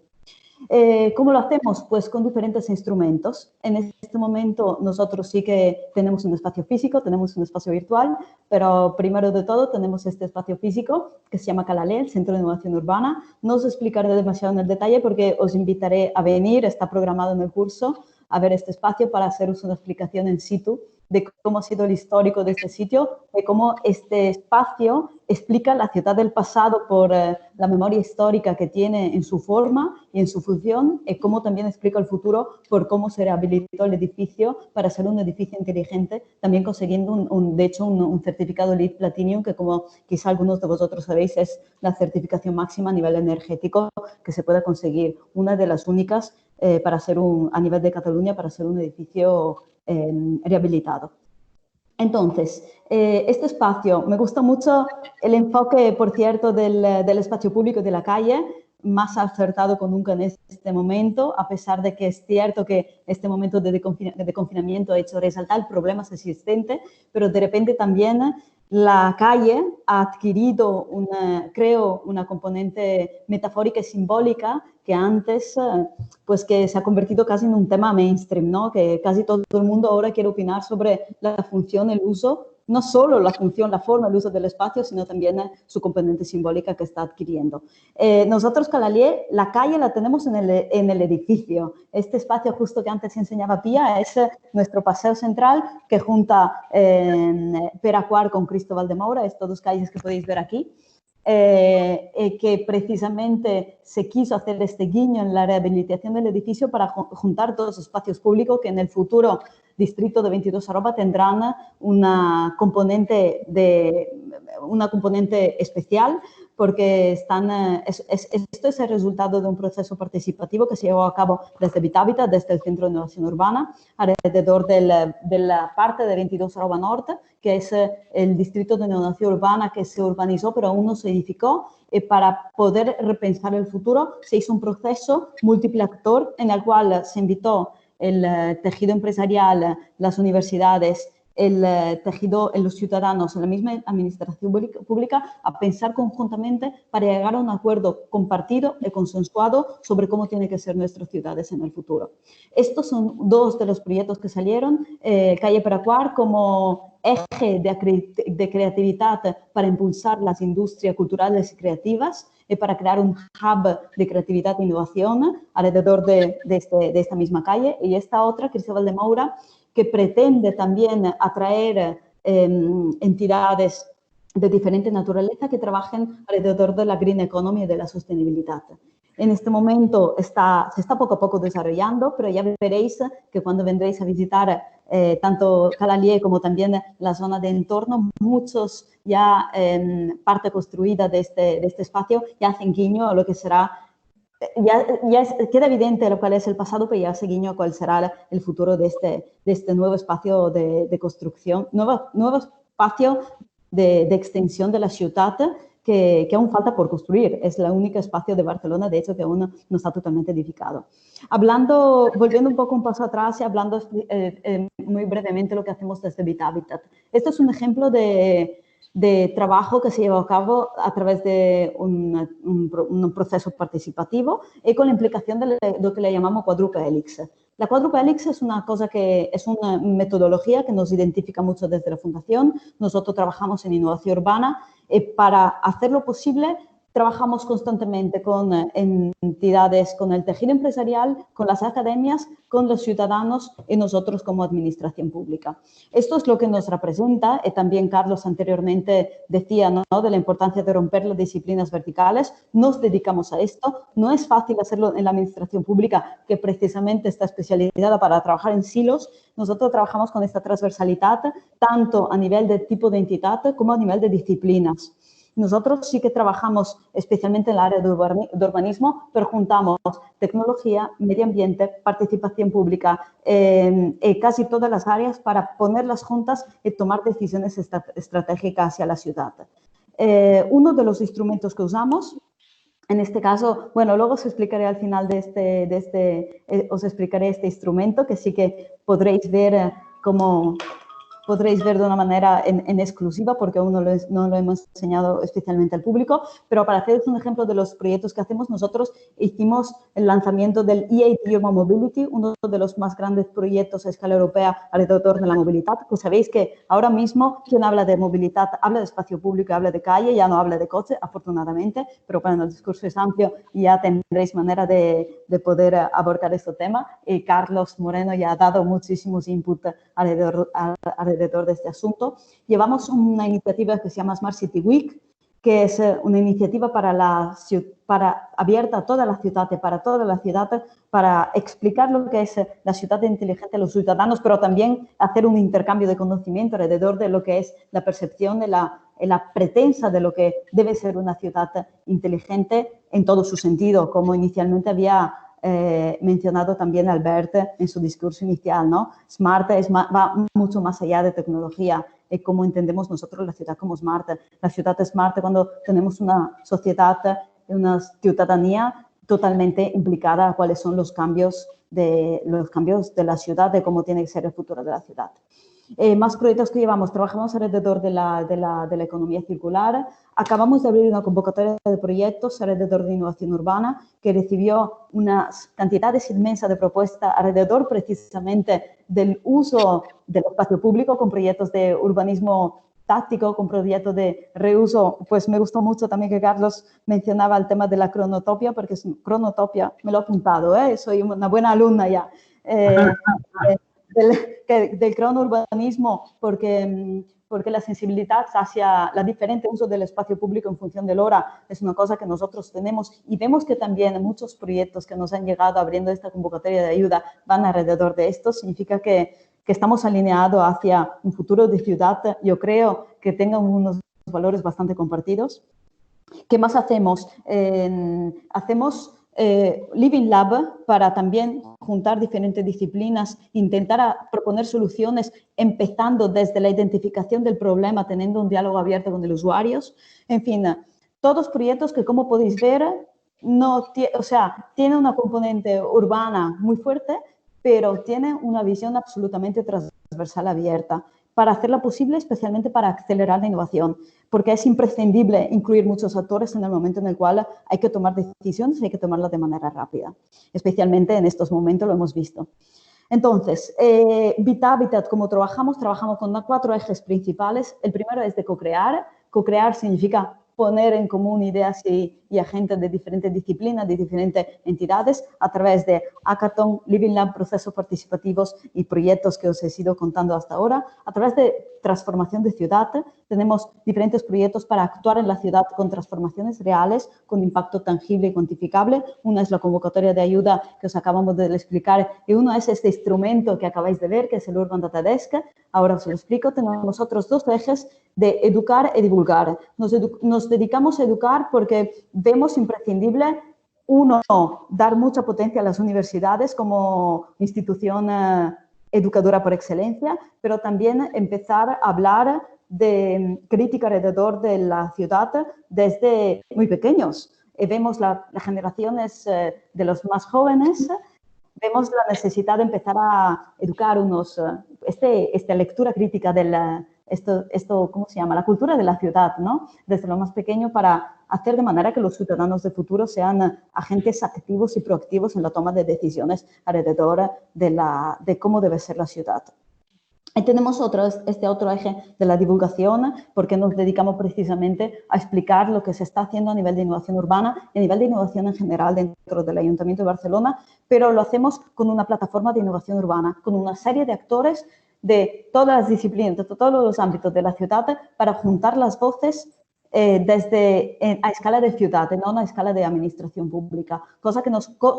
¿Cómo lo hacemos? Pues con diferentes instrumentos. En este momento nosotros sí que tenemos un espacio físico, tenemos un espacio virtual, pero primero de todo tenemos este espacio físico que se llama Calalié, el Centro de Innovación Urbana. No os explicaré demasiado en el detalle porque os invitaré a venir, está programado en el curso, a ver este espacio para haceros una explicación in situ de cómo ha sido el histórico de este sitio, de cómo este espacio explica la ciudad del pasado por la memoria histórica que tiene en su forma y en su función, y cómo también explica el futuro por cómo se rehabilitó el edificio para ser un edificio inteligente, también consiguiendo de hecho un certificado LEED Platinum, que como quizá algunos de vosotros sabéis es la certificación máxima a nivel energético que se puede conseguir, una de las únicas para ser a nivel de Cataluña para ser un edificio rehabilitado. Entonces, este espacio, me gusta mucho el enfoque, por cierto, del espacio público de la calle, más acertado que nunca en este momento, a pesar de que es cierto que este momento de confinamiento ha hecho resaltar problemas existentes, pero de repente también la calle ha adquirido, creo, una componente metafórica y simbólica que antes, pues que se ha convertido casi en un tema mainstream, ¿no? Que casi todo el mundo ahora quiere opinar sobre la función, el uso, no solo la función, la forma, el uso del espacio, sino también su componente simbólica que está adquiriendo. Nosotros, Calalié, la calle la tenemos en el edificio. Este espacio justo que antes enseñaba Pia es nuestro paseo central que junta Peracuar con Cristóbal de Moura, estas dos calles que podéis ver aquí. Que precisamente se quiso hacer este guiño en la rehabilitación del edificio para juntar todos los espacios públicos que en el futuro distrito de 22 Arroba tendrán una componente especial, porque esto es el resultado de un proceso participativo que se llevó a cabo desde Vithabitat, desde el Centro de Innovación Urbana, alrededor de la parte de 22 Arroba Norte, que es el distrito de innovación urbana que se urbanizó pero aún no se edificó. Para poder repensar el futuro se hizo un proceso múltiple actor en el cual se invitó el tejido empresarial, las universidades, el tejido, los ciudadanos, la misma administración pública a pensar conjuntamente para llegar a un acuerdo compartido y consensuado sobre cómo tienen que ser nuestras ciudades en el futuro. Estos son dos de los proyectos que salieron. Calle Paracuar como eje de creatividad para impulsar las industrias culturales y creativas, para crear un hub de creatividad e innovación alrededor de esta misma calle. Y esta otra, Cristóbal de Moura, que pretende también atraer entidades de diferente naturaleza que trabajen alrededor de la green economy y de la sostenibilidad. En este momento se está poco a poco desarrollando, pero ya veréis que cuando vendréis a visitar tanto Calalié como también la zona de entorno, muchos ya parte construida de este espacio ya hacen guiño a lo que será. Queda evidente lo cual es el pasado, pero ya hace guiño a cuál será el futuro de este nuevo espacio de construcción, nuevo espacio de extensión de la ciudad que aún falta por construir. Es el único espacio de Barcelona, de hecho, que aún no está totalmente edificado. Volviendo un paso atrás y hablando muy brevemente lo que hacemos desde Vithabitat. Esto es un ejemplo de trabajo que se lleva a cabo a través de un proceso participativo y con la implicación de lo que le llamamos cuádruple hélice. La cuádruple hélice es una metodología que nos identifica mucho desde la Fundación. Nosotros trabajamos en innovación urbana y para hacerlo posible trabajamos constantemente con entidades, con el tejido empresarial, con las academias, con los ciudadanos y nosotros como administración pública. Esto es lo que nos representa y también Carlos anteriormente decía, ¿no?, de la importancia de romper las disciplinas verticales. Nos dedicamos a esto. No es fácil hacerlo en la administración pública, que precisamente está especializada para trabajar en silos. Nosotros trabajamos con esta transversalidad tanto a nivel de tipo de entidad como a nivel de disciplinas. Nosotros sí que trabajamos especialmente en el área de urbanismo, pero juntamos tecnología, medio ambiente, participación pública, casi todas las áreas para ponerlas juntas y tomar decisiones estratégicas hacia la ciudad. Uno de los instrumentos que usamos, en este caso, bueno, luego os explicaré al final os explicaré este instrumento que sí que podréis ver de una manera en exclusiva porque aún no lo hemos enseñado especialmente al público, pero para haceros un ejemplo de los proyectos que hacemos, nosotros hicimos el lanzamiento del EIT Urban Mobility, uno de los más grandes proyectos a escala europea alrededor de la movilidad. Pues sabéis que ahora mismo quien habla de movilidad habla de espacio público, habla de calle, ya no habla de coche, afortunadamente, pero bueno, el discurso es amplio y ya tendréis manera de poder abordar este tema. Y Carlos Moreno ya ha dado muchísimos input alrededor de este asunto. Llevamos una iniciativa que se llama Smart City Week, que es una iniciativa abierta a toda la ciudad, para explicar lo que es la ciudad inteligente a los ciudadanos, pero también hacer un intercambio de conocimiento alrededor de lo que es la percepción de la pretensa de lo que debe ser una ciudad inteligente en todo su sentido, como inicialmente había mencionado también Albert en su discurso inicial, ¿no? Smart va mucho más allá de tecnología, cómo entendemos nosotros la ciudad como smart. La ciudad es smart cuando tenemos una sociedad, una ciudadanía totalmente implicada a cuáles son los cambios de la ciudad, de cómo tiene que ser el futuro de la ciudad. Más proyectos que llevamos. Trabajamos alrededor de la economía circular. Acabamos de abrir una convocatoria de proyectos alrededor de innovación urbana que recibió unas cantidades inmensas de propuestas alrededor precisamente del uso del espacio público con proyectos de urbanismo táctico, con proyectos de reuso. Pues me gustó mucho también que Carlos mencionaba el tema de la cronotopia, porque es cronotopia, me lo he apuntado, soy una buena alumna ya. Del cronourbanismo, porque la sensibilidad hacia la diferente uso del espacio público en función del hora es una cosa que nosotros tenemos y vemos que también muchos proyectos que nos han llegado abriendo esta convocatoria de ayuda van alrededor de esto. Significa que que estamos alineados hacia un futuro de ciudad, yo creo que tengan unos valores bastante compartidos. ¿Qué más hacemos? Hacemos Living Lab para también juntar diferentes disciplinas, intentar proponer soluciones empezando desde la identificación del problema, teniendo un diálogo abierto con los usuarios. En fin, todos proyectos que, como podéis ver, tienen una componente urbana muy fuerte, pero tienen una visión absolutamente transversal abierta para hacerla posible, especialmente para acelerar la innovación, porque es imprescindible incluir muchos actores en el momento en el cual hay que tomar decisiones y hay que tomarlas de manera rápida. Especialmente en estos momentos lo hemos visto. Entonces, Bit-Habitat, como trabajamos con 4 ejes principales. El primero es de co-crear. Co-crear significa poner en común ideas y agentes de diferentes disciplinas, de diferentes entidades, a través de hackathon, Living Lab, procesos participativos y proyectos que os he ido contando hasta ahora. A través de transformación de ciudad, tenemos diferentes proyectos para actuar en la ciudad con transformaciones reales, con impacto tangible y cuantificable. Una es la convocatoria de ayuda que os acabamos de explicar y uno es este instrumento que acabáis de ver, que es el Urban Data Desk. Ahora os lo explico. Tenemos otros 2 ejes de educar y divulgar. Nos dedicamos a educar porque vemos imprescindible, uno, dar mucha potencia a las universidades como institución educadora por excelencia, pero también empezar a hablar de crítica alrededor de la ciudad desde muy pequeños. Vemos las generaciones de los más jóvenes, vemos la necesidad de empezar a educar esta lectura crítica de ¿cómo se llama? La cultura de la ciudad, ¿no? Desde lo más pequeño para hacer de manera que los ciudadanos de futuro sean agentes activos y proactivos en la toma de decisiones alrededor de cómo debe ser la ciudad. Y tenemos este otro eje de la divulgación, porque nos dedicamos precisamente a explicar lo que se está haciendo a nivel de innovación urbana y a nivel de innovación en general dentro del Ayuntamiento de Barcelona, pero lo hacemos con una plataforma de innovación urbana, con una serie de actores de todas las disciplinas, de todos los ámbitos de la ciudad, para juntar las voces a escala de ciudad, no a escala de administración pública, cosa que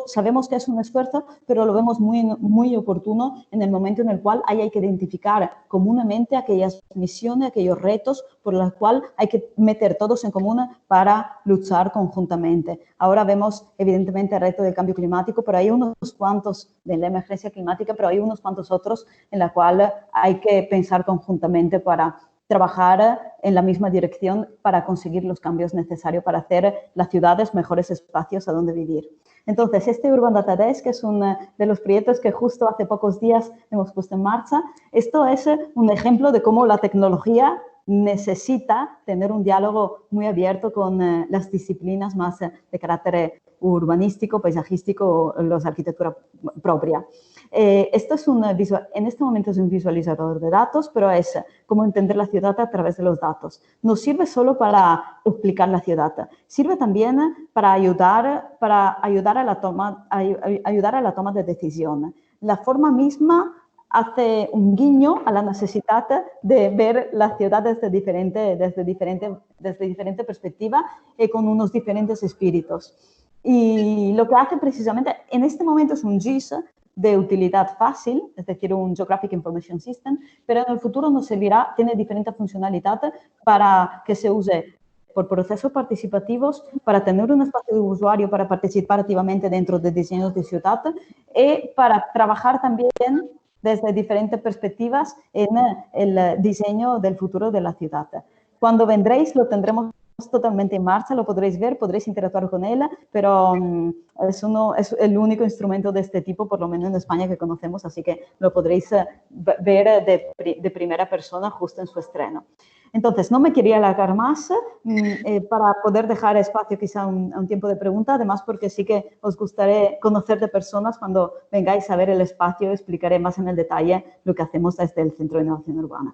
sabemos que es un esfuerzo, pero lo vemos muy, muy oportuno en el momento en el cual hay que identificar comúnmente aquellas misiones, aquellos retos por los cuales hay que meter todos en común para luchar conjuntamente. Ahora vemos evidentemente el reto del cambio climático, pero hay unos cuantos de la emergencia climática, pero hay unos cuantos otros en la cual hay que pensar conjuntamente para trabajar en la misma dirección para conseguir los cambios necesarios para hacer las ciudades mejores espacios a donde vivir. Entonces, este Urban Data Desk es uno de los proyectos que justo hace pocos días hemos puesto en marcha. Esto es un ejemplo de cómo la tecnología necesita tener un diálogo muy abierto con las disciplinas más de carácter urbanístico, paisajístico, los de arquitectura propia. Esto es en este momento es un visualizador de datos, pero es cómo entender la ciudad a través de los datos. No sirve solo para explicar la ciudad, sirve también para ayudar a la toma de decisión. La forma misma hace un guiño a la necesidad de ver la ciudad desde diferente perspectiva y con unos diferentes espíritus. Y lo que hace precisamente, en este momento es un GIS de utilidad fácil, es decir, un Geographic Information System, pero en el futuro nos servirá, tiene diferente funcionalidad para que se use por procesos participativos, para tener un espacio de usuario, para participar activamente dentro de diseños de ciudad y para trabajar también desde diferentes perspectivas en el diseño del futuro de la ciudad. Cuando vendréis lo tendremos totalmente en marcha, lo podréis ver, podréis interactuar con él, pero es el único instrumento de este tipo, por lo menos en España, que conocemos, así que lo podréis ver de primera persona justo en su estreno. Entonces, no me quería alargar más para poder dejar espacio quizá a un tiempo de pregunta, además porque sí que os gustaría conocer de personas cuando vengáis a ver el espacio, explicaré más en el detalle lo que hacemos desde el Centro de Innovación Urbana.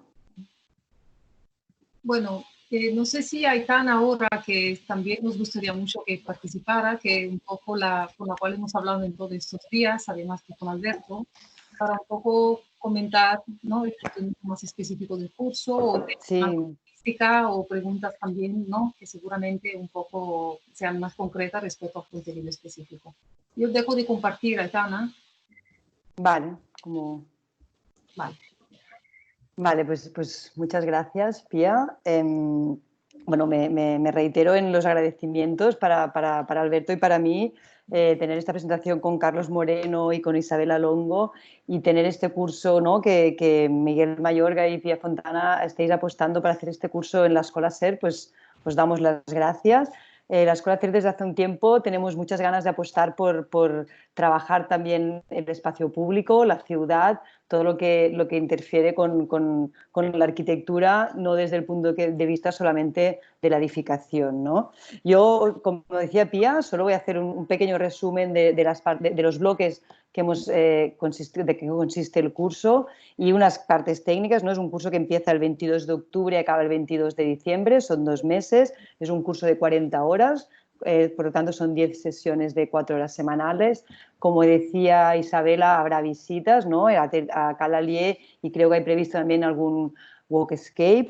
Bueno, no sé si Aitana ahora, que también nos gustaría mucho que participara, que un poco con la cual hemos hablado en todos estos días, además que con Alberto, para un poco comentar, ¿no?, el contenido más específico del curso, o estadística, o preguntas también, ¿no?, que seguramente un poco sean más concretas respecto al contenido específico. Yo dejo de compartir, Aitana. Vale, como Vale. Vale, pues muchas gracias, Pía. Bueno, me reitero en los agradecimientos para Alberto y para mí, tener esta presentación con Carlos Moreno y con Isabela Longo y tener este curso, ¿no? que Miguel Mayorga y Pía Fontana estéis apostando para hacer este curso en la Escola SER, pues os damos las gracias. La Escola SER desde hace un tiempo tenemos muchas ganas de apostar por trabajar también el espacio público, la ciudad, todo lo que interfiere con la arquitectura, no desde el punto de vista solamente de la edificación, ¿no? Yo, como decía Pía, solo voy a hacer un pequeño resumen de los bloques que de qué consiste el curso y unas partes técnicas, ¿no? Es un curso que empieza el 22 de octubre y acaba el 22 de diciembre, son 2 meses, es un curso de 40 horas, por lo tanto son 10 sesiones de 4 horas semanales. Como decía Isabela, habrá visitas, ¿no? a Calalier, y creo que hay previsto también algún walkscape.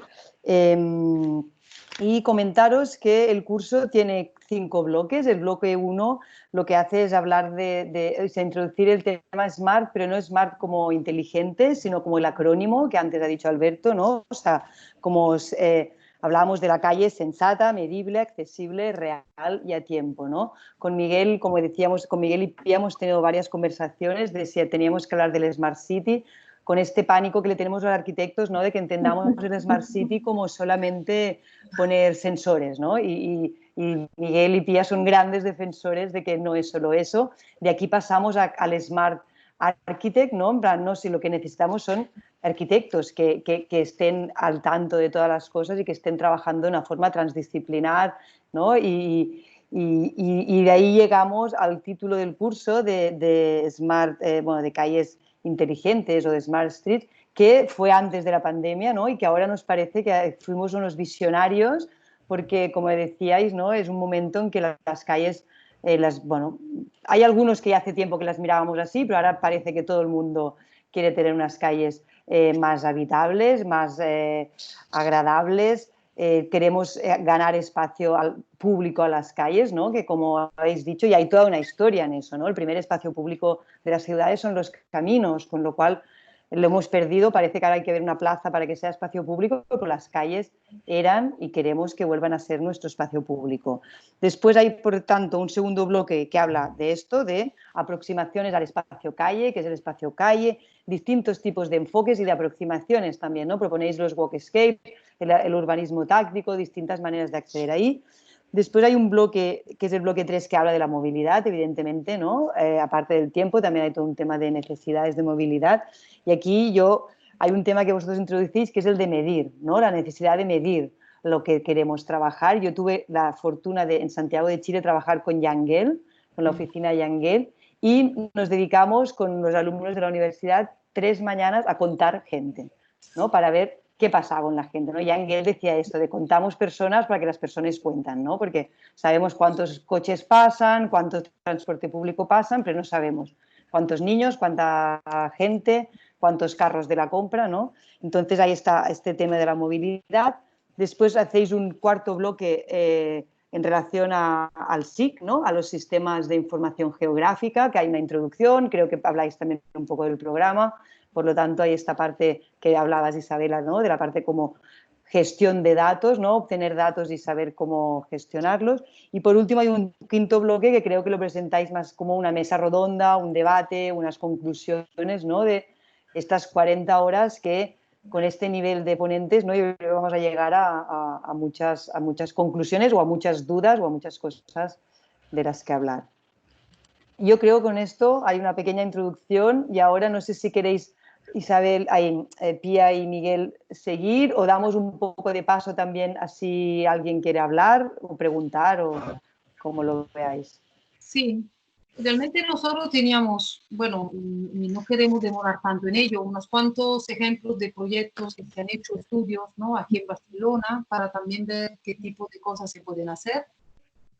Y comentaros que el curso tiene 5 bloques. El bloque 1 lo que hace es hablar introducir el tema SMART, pero no SMART como inteligente, sino como el acrónimo que antes ha dicho Alberto, ¿no? O sea, como hablábamos de la calle sensata, medible, accesible, real y a tiempo, ¿no? Con Miguel, como decíamos, con Miguel y Pía hemos tenido varias conversaciones de si teníamos que hablar del Smart City, con este pánico que le tenemos a los arquitectos, ¿no? De que entendamos el Smart City como solamente poner sensores, ¿no? Y Miguel y Pía son grandes defensores de que no es solo eso. De aquí pasamos al Smart Architect, ¿no? En plan, no, si lo que necesitamos son arquitectos que estén al tanto de todas las cosas y que estén trabajando de una forma transdisciplinar, ¿no? Y de ahí llegamos al título del curso de Smart, de calles inteligentes o de Smart Street, que fue antes de la pandemia, ¿no? Y que ahora nos parece que fuimos unos visionarios porque, como decíais, ¿no? Es un momento en que las calles, hay algunos que ya hace tiempo que las mirábamos así, pero ahora parece que todo el mundo quiere tener unas calles más habitables, más agradables. Queremos ganar espacio público a las calles, ¿no? Que, como habéis dicho, y hay toda una historia en eso, ¿no? El primer espacio público de las ciudades son los caminos, con lo cual lo hemos perdido. Parece que ahora hay que ver una plaza para que sea espacio público, pero las calles eran y queremos que vuelvan a ser nuestro espacio público. Después hay, por tanto, un segundo bloque que habla de esto, de aproximaciones al espacio calle, que es el espacio calle, distintos tipos de enfoques y de aproximaciones también, ¿no? Proponéis los walkscapes, el urbanismo táctico, distintas maneras de acceder ahí. Después hay un bloque, que es el bloque 3, que habla de la movilidad, evidentemente, ¿no? Aparte del tiempo, también hay todo un tema de necesidades de movilidad. Y aquí hay un tema que vosotros introducís, que es el de medir, ¿no? La necesidad de medir lo que queremos trabajar. Yo tuve la fortuna en Santiago de Chile trabajar con Yangel, con la oficina Yangel, y nos dedicamos con los alumnos de la universidad 3 mañanas a contar gente, ¿no? Para ver qué pasaba con la gente, ¿no? Yangel decía esto, de contamos personas para que las personas cuentan, ¿no? Porque sabemos cuántos coches pasan, cuánto transporte público pasan, pero no sabemos cuántos niños, cuánta gente, cuántos carros de la compra, ¿no? Entonces ahí está este tema de la movilidad. Después hacéis un cuarto bloque en relación al SIC, ¿no? A los sistemas de información geográfica, que hay una introducción, creo que habláis también un poco del programa. Por lo tanto, hay esta parte que hablabas, Isabela, ¿no? De la parte como gestión de datos, ¿no? Obtener datos y saber cómo gestionarlos. Y por último hay un quinto bloque que creo que lo presentáis más como una mesa redonda, un debate, unas conclusiones, ¿no? De estas 40 horas que con este nivel de ponentes, ¿no? Yo creo que vamos a llegar a muchas conclusiones o a muchas dudas o a muchas cosas de las que hablar. Yo creo que con esto hay una pequeña introducción y ahora no sé si queréis, Isabel, Pía y Miguel, seguir o damos un poco de paso también a si alguien quiere hablar o preguntar o como lo veáis. Sí, realmente nosotros teníamos, bueno, y no queremos demorar tanto en ello, unos cuantos ejemplos de proyectos que se han hecho, estudios, ¿no? Aquí en Barcelona, para también ver qué tipo de cosas se pueden hacer,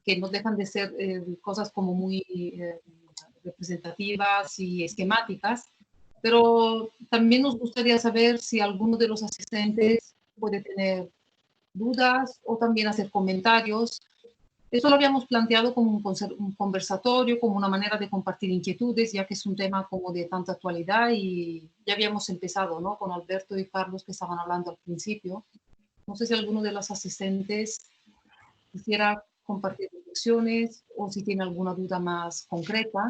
que no dejan de ser cosas como muy representativas y esquemáticas, pero también nos gustaría saber si alguno de los asistentes puede tener dudas o también hacer comentarios. Eso lo habíamos planteado como un conversatorio, como una manera de compartir inquietudes, ya que es un tema como de tanta actualidad y ya habíamos empezado, ¿no? Con Alberto y Carlos que estaban hablando al principio. No sé si alguno de los asistentes quisiera compartir reflexiones o si tiene alguna duda más concreta.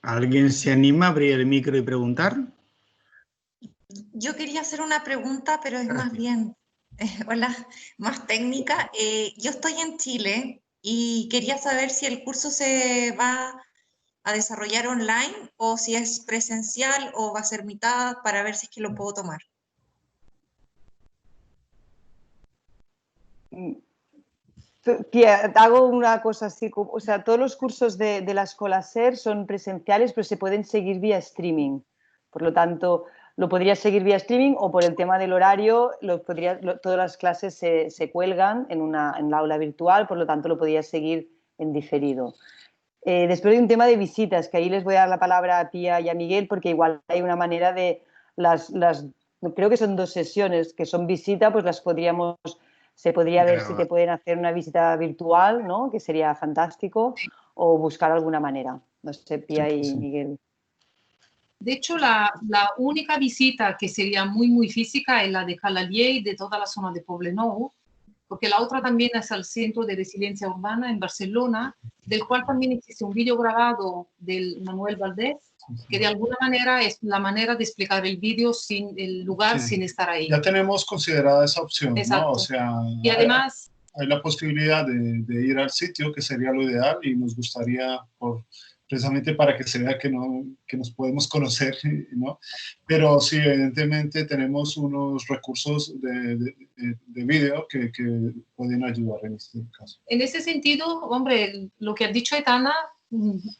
¿Alguien se anima a abrir el micro y preguntar? Yo quería hacer una pregunta, pero es más bien, hola, más técnica. Yo estoy en Chile y quería saber si el curso se va a desarrollar online o si es presencial o va a ser mitad para ver si es que lo puedo tomar. Tía, hago una cosa así, o sea, todos los cursos de la Escola SER son presenciales, pero se pueden seguir vía streaming. Por lo tanto, lo podrías seguir vía streaming o por el tema del horario, todas las clases se cuelgan en la aula virtual, por lo tanto, lo podrías seguir en diferido. Después hay un tema de visitas, que ahí les voy a dar la palabra a Pía y a Miguel, porque igual hay una manera de creo que son 2 sesiones que son visita, pues se podría ver si te pueden hacer una visita virtual, ¿no? Que sería fantástico, o buscar alguna manera. No sé, Pía y Miguel. De hecho, la única visita que sería muy física es la de Calalié y de toda la zona de Poblenou, porque la otra también es al Centro de Resiliencia Urbana en Barcelona, del cual también existe un vídeo grabado del Manuel Valdés, que de alguna manera es la manera de explicar el vídeo sin el lugar, sin estar ahí. Ya tenemos considerada esa opción, ¿no? O sea, y además hay la posibilidad de ir al sitio, que sería lo ideal, y nos gustaría, precisamente para que se vea que nos podemos conocer, ¿no? Pero sí, evidentemente tenemos unos recursos de vídeo que pueden ayudar en este caso. En ese sentido, hombre, lo que ha dicho Aitana,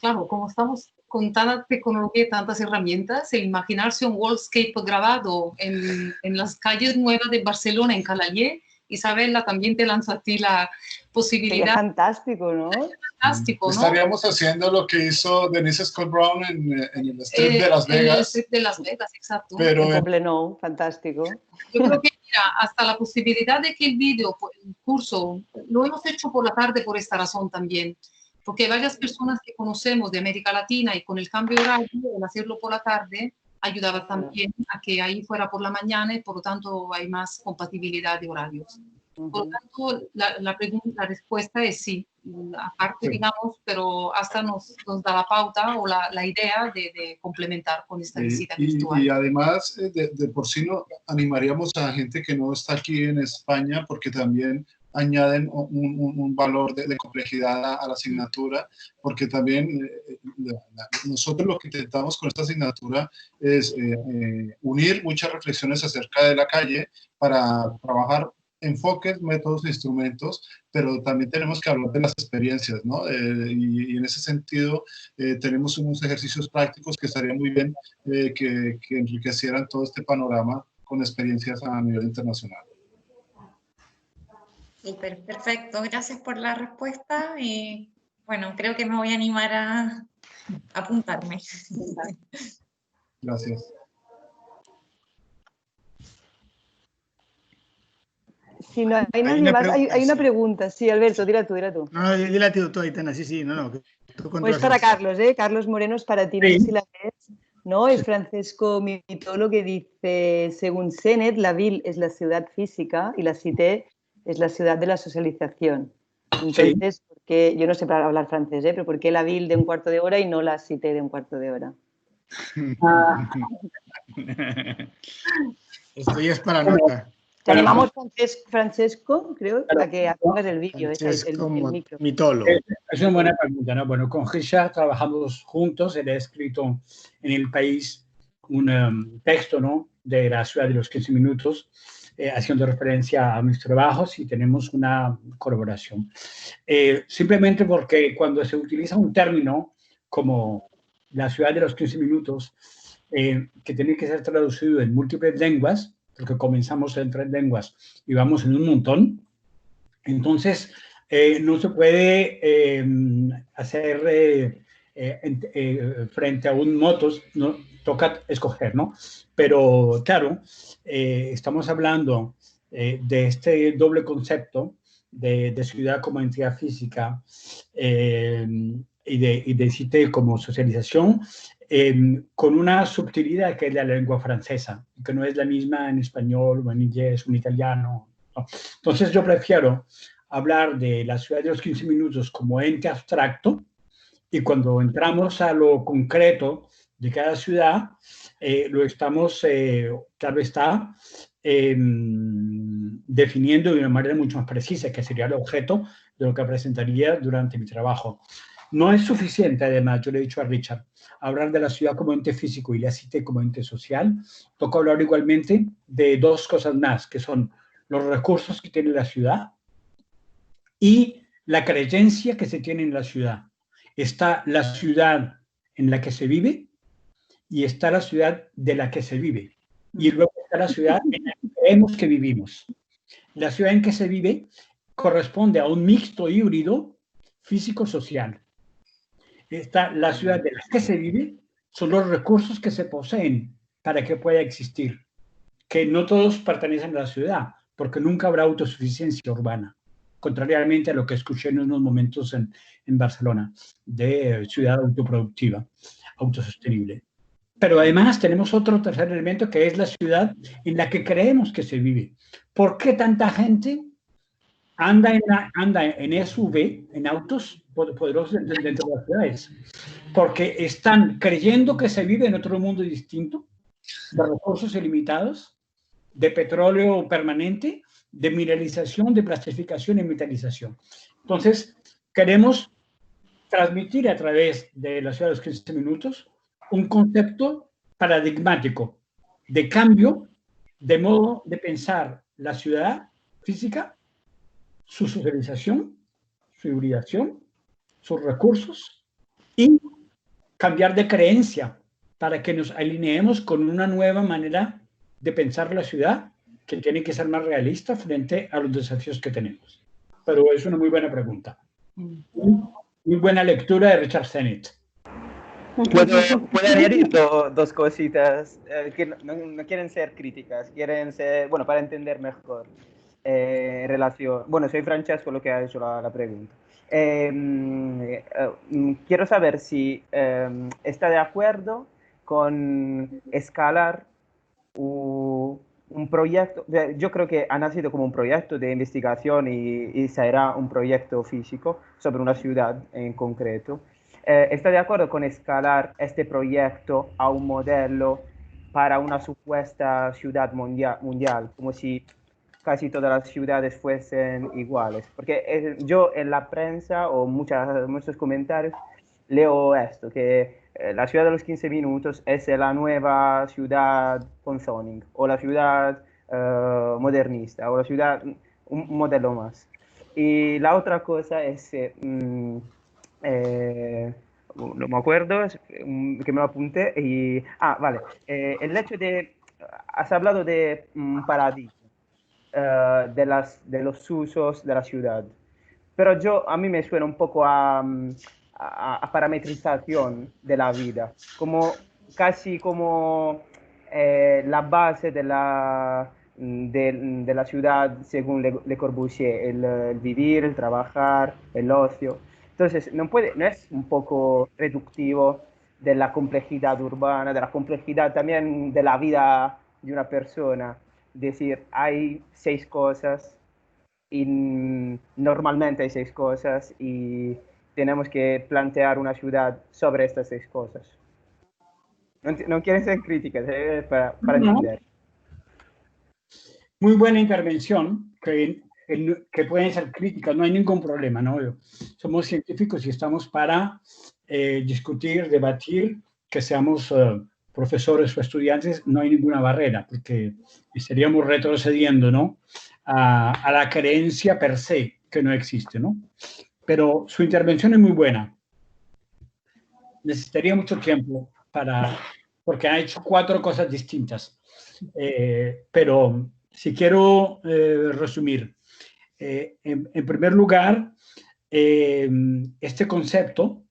claro, como estamos con tanta tecnología y tantas herramientas, el imaginarse un worldscape grabado en las calles nuevas de Barcelona, en Calalié. Isabela, también te lanzo a ti la posibilidad. Sería fantástico, ¿no? Fantástico, ¿no? Estaríamos haciendo lo que hizo Denise Scott Brown en el Strip de Las Vegas. En el Strip de Las Vegas, exacto. Pero en Poblenou, fantástico. Yo creo que mira, hasta la posibilidad de que el vídeo, el curso, lo hemos hecho por la tarde por esta razón también. Porque hay varias personas que conocemos de América Latina y con el cambio horario, el hacerlo por la tarde, ayudaba también a que ahí fuera por la mañana y por lo tanto hay más compatibilidad de horarios. Por lo tanto, la respuesta es sí. Aparte, digamos, pero hasta nos da la pauta o la idea de complementar con esta visita virtual. Y además, de por sí no animaríamos a gente que no está aquí en España, porque también añaden un valor de complejidad a la asignatura, porque también nosotros lo que intentamos con esta asignatura es unir muchas reflexiones acerca de la calle para trabajar enfoques, métodos e instrumentos, pero también tenemos que hablar de las experiencias, ¿no? Y en ese sentido tenemos unos ejercicios prácticos que estaría muy bien que enriquecieran todo este panorama con experiencias a nivel internacional. Súper, perfecto. Gracias por la respuesta y bueno, creo que me voy a animar a apuntarme. Gracias. Si no hay nadie más, hay una pregunta. Sí, Alberto, dila tú. No, dila tú, Aitana, sí, no. Pues para Carlos, Carlos Moreno, es para ti, no sé si la ves. No, es Francesco Mitolo que dice, según Sennett, la ville es la ciudad física y la cité es la ciudad de la socialización. Entonces, porque yo no sé para hablar francés, pero ¿por qué la ville de un cuarto de hora y no la cité de un cuarto de hora? Esto ya es para nota. Te animamos, Francesco, creo, a que hagas el vídeo, el micro. Mitolo. Es una buena pregunta, ¿no? Bueno, con Richard trabajamos juntos. Él ha escrito en El País un texto, ¿no?, de la ciudad de los 15 minutos, haciendo referencia a mis trabajos, y tenemos una colaboración. Simplemente porque cuando se utiliza un término como la ciudad de los 15 minutos, que tiene que ser traducido en múltiples lenguas, porque comenzamos en 3 lenguas y vamos en un montón, entonces no se puede hacer frente a un motos, ¿no? Toca escoger, ¿no? Pero claro, estamos hablando de este doble concepto de ciudad como entidad física y de cité como socialización, con una subtilidad que es la lengua francesa, que no es la misma en español o en inglés o en italiano, ¿no? Entonces yo prefiero hablar de la ciudad de los 15 minutos como ente abstracto, y cuando entramos a lo concreto de cada ciudad, lo estamos, claro está, definiendo de una manera mucho más precisa, que sería el objeto de lo que presentaría durante mi trabajo. No es suficiente, además, yo le he dicho a Richard, hablar de la ciudad como ente físico y la cité como ente social. Toca hablar igualmente de dos cosas más, que son los recursos que tiene la ciudad y la creencia que se tiene en la ciudad. Está la ciudad en la que se vive y está la ciudad de la que se vive. Y luego está la ciudad en la que creemos que vivimos. La ciudad en que se vive corresponde a un mixto híbrido físico-social. Está la ciudad de la que se vive, son los recursos que se poseen para que pueda existir, que no todos pertenecen a la ciudad, porque nunca habrá autosuficiencia urbana, contrariamente a lo que escuché en unos momentos en Barcelona, de ciudad autoproductiva, autosostenible. Pero además tenemos otro tercer elemento, que es la ciudad en la que creemos que se vive. ¿Por qué tanta gente anda en SUV, en autos poderosos dentro de las ciudades? Porque están creyendo que se vive en otro mundo distinto, de recursos ilimitados, de petróleo permanente, de mineralización, de plastificación y metalización. Entonces, queremos transmitir a través de la ciudad de los 15 minutos un concepto paradigmático de cambio de modo de pensar la ciudad física, su socialización, su hibridación, sus recursos y cambiar de creencia para que nos alineemos con una nueva manera de pensar la ciudad que tiene que ser más realista frente a los desafíos que tenemos. Pero es una muy buena pregunta. Muy buena lectura de Richard Sennett. ¿Puedo añadir dos cositas que no quieren ser críticas, quieren ser, bueno, para entender mejor relación. Bueno, soy Francesco, lo que ha hecho la pregunta. Quiero saber si está de acuerdo con escalar un proyecto. Yo creo que ha nacido como un proyecto de investigación y será un proyecto físico sobre una ciudad en concreto. ¿Está de acuerdo con escalar este proyecto a un modelo para una supuesta ciudad mundial, como si casi todas las ciudades fuesen iguales? Porque yo en la prensa o muchos comentarios leo esto, que la ciudad de los 15 minutos es la nueva ciudad con zoning, o la ciudad modernista, o la ciudad, un modelo más. Y la otra cosa es no me acuerdo, que me lo apunté y... vale. El hecho de... Has hablado de un paradigma de los usos de la ciudad, pero a mí me suena un poco a parametrización de la vida, casi como la base de la ciudad según Le Corbusier, el vivir, el trabajar, el ocio. Entonces, no es un poco reductivo de la complejidad urbana, de la complejidad también de la vida de una persona. Decir, hay 6 cosas y normalmente hay 6 cosas y tenemos que plantear una ciudad sobre estas 6 cosas. No quieren ser críticas, para entender. Muy buena intervención, que pueden ser críticas, no hay ningún problema, ¿no? Somos científicos y estamos para discutir, debatir, que seamos profesores o estudiantes, no hay ninguna barrera, porque estaríamos retrocediendo, ¿no? A la creencia per se, que no existe, ¿no? Pero su intervención es muy buena. Necesitaría mucho tiempo porque ha hecho 4 cosas distintas. Pero si quiero resumir, en primer lugar, este concepto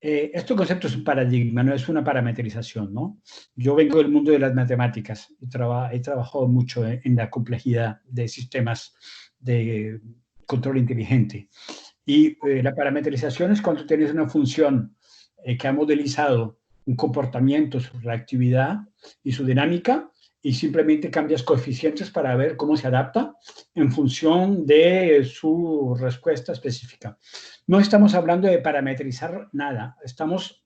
Este concepto es un paradigma, no es una parametrización, ¿no? Yo vengo del mundo de las matemáticas y he trabajado mucho en la complejidad de sistemas de control inteligente. Y la parametrización es cuando tienes una función que ha modelizado un comportamiento, su reactividad y su dinámica, y simplemente cambias coeficientes para ver cómo se adapta en función de su respuesta específica. No estamos hablando de parametrizar nada, estamos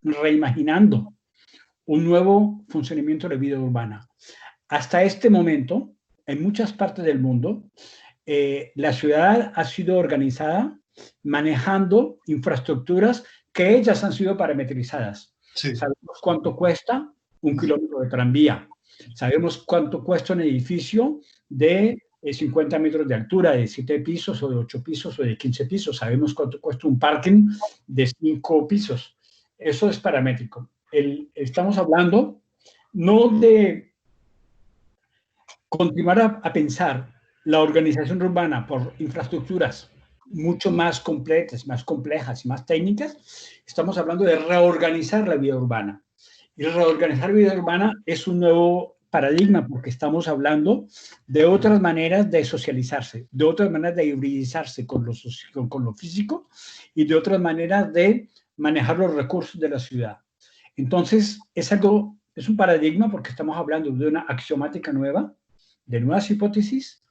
reimaginando un nuevo funcionamiento de la vida urbana. Hasta este momento, en muchas partes del mundo, la ciudad ha sido organizada manejando infraestructuras que ellas han sido parametrizadas. Sí. Sabemos cuánto cuesta un kilómetro de tranvía. Sabemos cuánto cuesta un edificio de 50 metros de altura, de 7 pisos o de 8 pisos o de 15 pisos. Sabemos cuánto cuesta un parking de 5 pisos. Eso es paramétrico. Estamos hablando no de continuar a pensar la organización urbana por infraestructuras mucho más completas, más complejas y más técnicas. Estamos hablando de reorganizar la vida urbana. Y reorganizar la vida urbana es un nuevo paradigma porque estamos hablando de otras maneras de socializarse, de otras maneras de hibridizarse con lo físico y de otras maneras de manejar los recursos de la ciudad. Entonces, es un paradigma porque estamos hablando de una axiomática nueva, de nuevas hipótesis,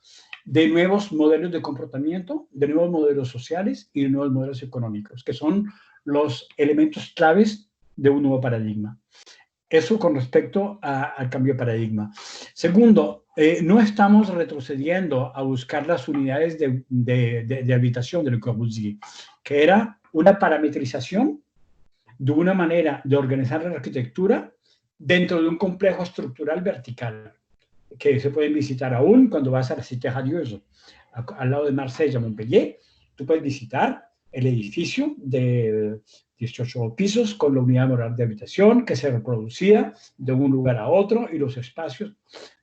de nuevos modelos de comportamiento, de nuevos modelos sociales y de nuevos modelos económicos, que son los elementos claves de un nuevo paradigma. Eso con respecto al cambio de paradigma. Segundo, no estamos retrocediendo a buscar las unidades de habitación de Le Corbusier, que era una parametrización de una manera de organizar la arquitectura dentro de un complejo estructural vertical, que se pueden visitar aún cuando vas a la Cité Radieuse, al lado de Marsella, Montpellier. Tú puedes visitar el edificio de 18 pisos con la unidad moral de habitación que se reproducía de un lugar a otro y los espacios.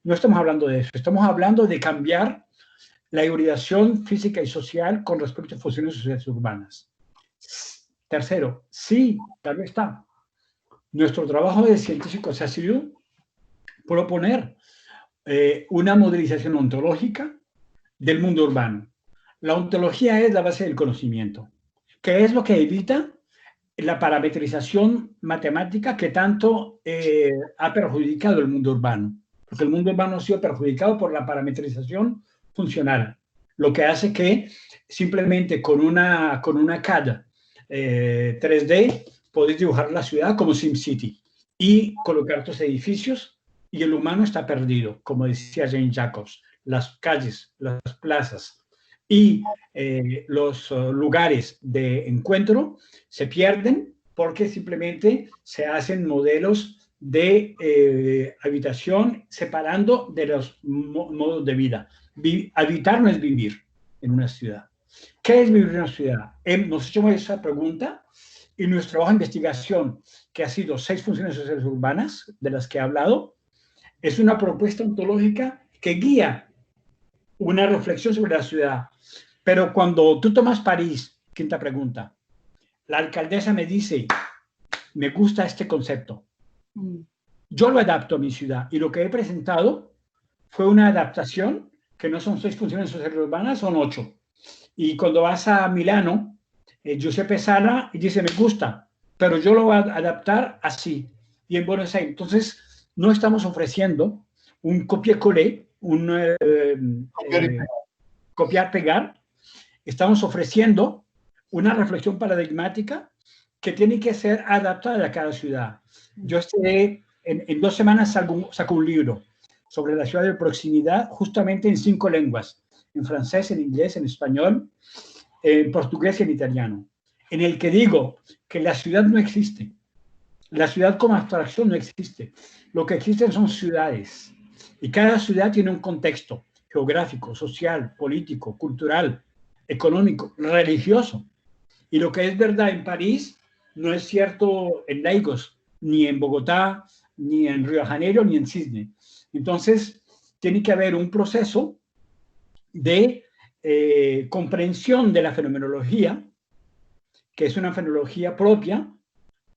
No estamos hablando de eso, estamos hablando de cambiar la hibridación física y social con respecto a funciones sociales urbanas. Tercero, sí, tal vez está. Nuestro trabajo de científicos ha sido proponer una modelización ontológica del mundo urbano. La ontología es la base del conocimiento, que es lo que evita la parametrización matemática que tanto ha perjudicado el mundo urbano, porque el mundo urbano ha sido perjudicado por la parametrización funcional, lo que hace que simplemente con una CAD 3D podéis dibujar la ciudad como SimCity y colocar tus edificios y el humano está perdido, como decía Jane Jacobs. Las calles, las plazas y los lugares de encuentro se pierden porque simplemente se hacen modelos de habitación separando de los modos de vida. Habitar no es vivir en una ciudad. ¿Qué es vivir en una ciudad? Nos hicimos esa pregunta y nuestro trabajo de investigación, que ha sido 6 funciones sociales urbanas, de las que he hablado, es una propuesta ontológica que guía una reflexión sobre la ciudad. Pero cuando tú tomas París, quinta pregunta, la alcaldesa me dice, me gusta este concepto. Yo lo adapto a mi ciudad y lo que he presentado fue una adaptación que no son 6 funciones sociales urbanas, son 8. Y cuando vas a Milano, Giuseppe Sala dice, me gusta, pero yo lo voy a adaptar así. Y en Buenos Aires, entonces, no estamos ofreciendo un copiar-coller, un copiar-pegar. Estamos ofreciendo una reflexión paradigmática que tiene que ser adaptada a cada ciudad. Yo en 2 semanas saco un libro sobre la ciudad de proximidad, justamente en 5 lenguas, en francés, en inglés, en español, en portugués y en italiano, en el que digo que la ciudad no existe. La ciudad como abstracción no existe. Lo que existen son ciudades. Y cada ciudad tiene un contexto geográfico, social, político, cultural, económico, religioso. Y lo que es verdad en París no es cierto en Lagos, ni en Bogotá, ni en Río de Janeiro, ni en Sydney. Entonces, tiene que haber un proceso de comprensión de la fenomenología, que es una fenomenología propia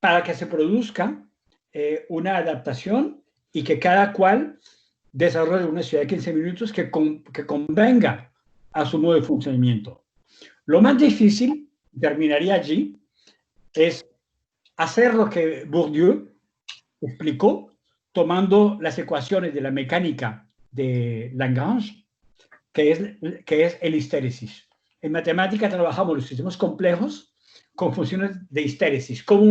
para que se produzca una adaptación y que cada cual desarrolle una ciudad de 15 minutos que convenga a su modo de funcionamiento. Lo más difícil, terminaría allí, es hacer lo que Bourdieu explicó tomando las ecuaciones de la mecánica de Lagrange, que es el histéresis. En matemática trabajamos los sistemas complejos con funciones de histéresis, como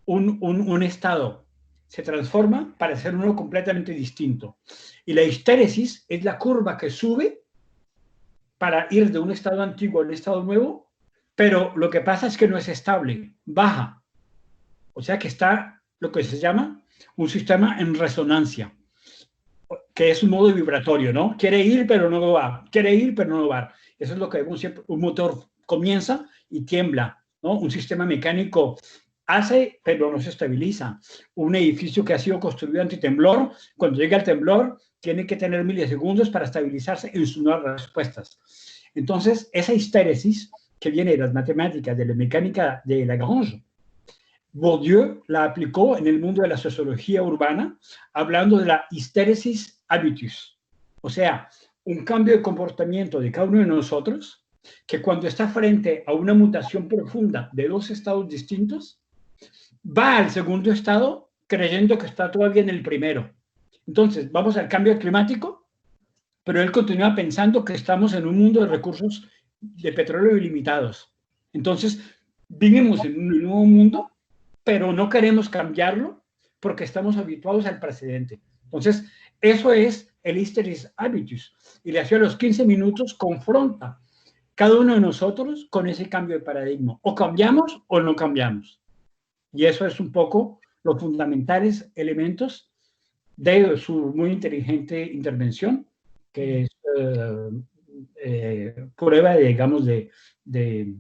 un estado se transforma para ser uno completamente distinto. Y la histéresis es la curva que sube para ir de un estado antiguo a un estado nuevo, pero lo que pasa es que no es estable, baja. O sea que está lo que se llama un sistema en resonancia, que es un modo vibratorio, ¿no? Quiere ir, pero no va. Quiere ir, pero no va. Eso es lo que vemos siempre. Un motor comienza y tiembla, ¿no? Un sistema mecánico hace, pero no se estabiliza. Un edificio que ha sido construido antitemblor, cuando llega el temblor, tiene que tener milisegundos para estabilizarse en sus nuevas respuestas. Entonces, esa histéresis que viene de las matemáticas, de la mecánica de Lagrange, Bourdieu la aplicó en el mundo de la sociología urbana, hablando de la histéresis habitus, o sea, un cambio de comportamiento de cada uno de nosotros, que cuando está frente a una mutación profunda de dos estados distintos, va al segundo estado creyendo que está todavía en el primero. Entonces, vamos al cambio climático, pero él continúa pensando que estamos en un mundo de recursos de petróleo ilimitados. Entonces, vivimos en un nuevo mundo, pero no queremos cambiarlo porque estamos habituados al precedente. Entonces, eso es el hysteris habitus. Y le hace a los 15 minutos confronta cada uno de nosotros con ese cambio de paradigma. O cambiamos o no cambiamos. Y eso es un poco los fundamentales elementos de su muy inteligente intervención, que es prueba, digamos, de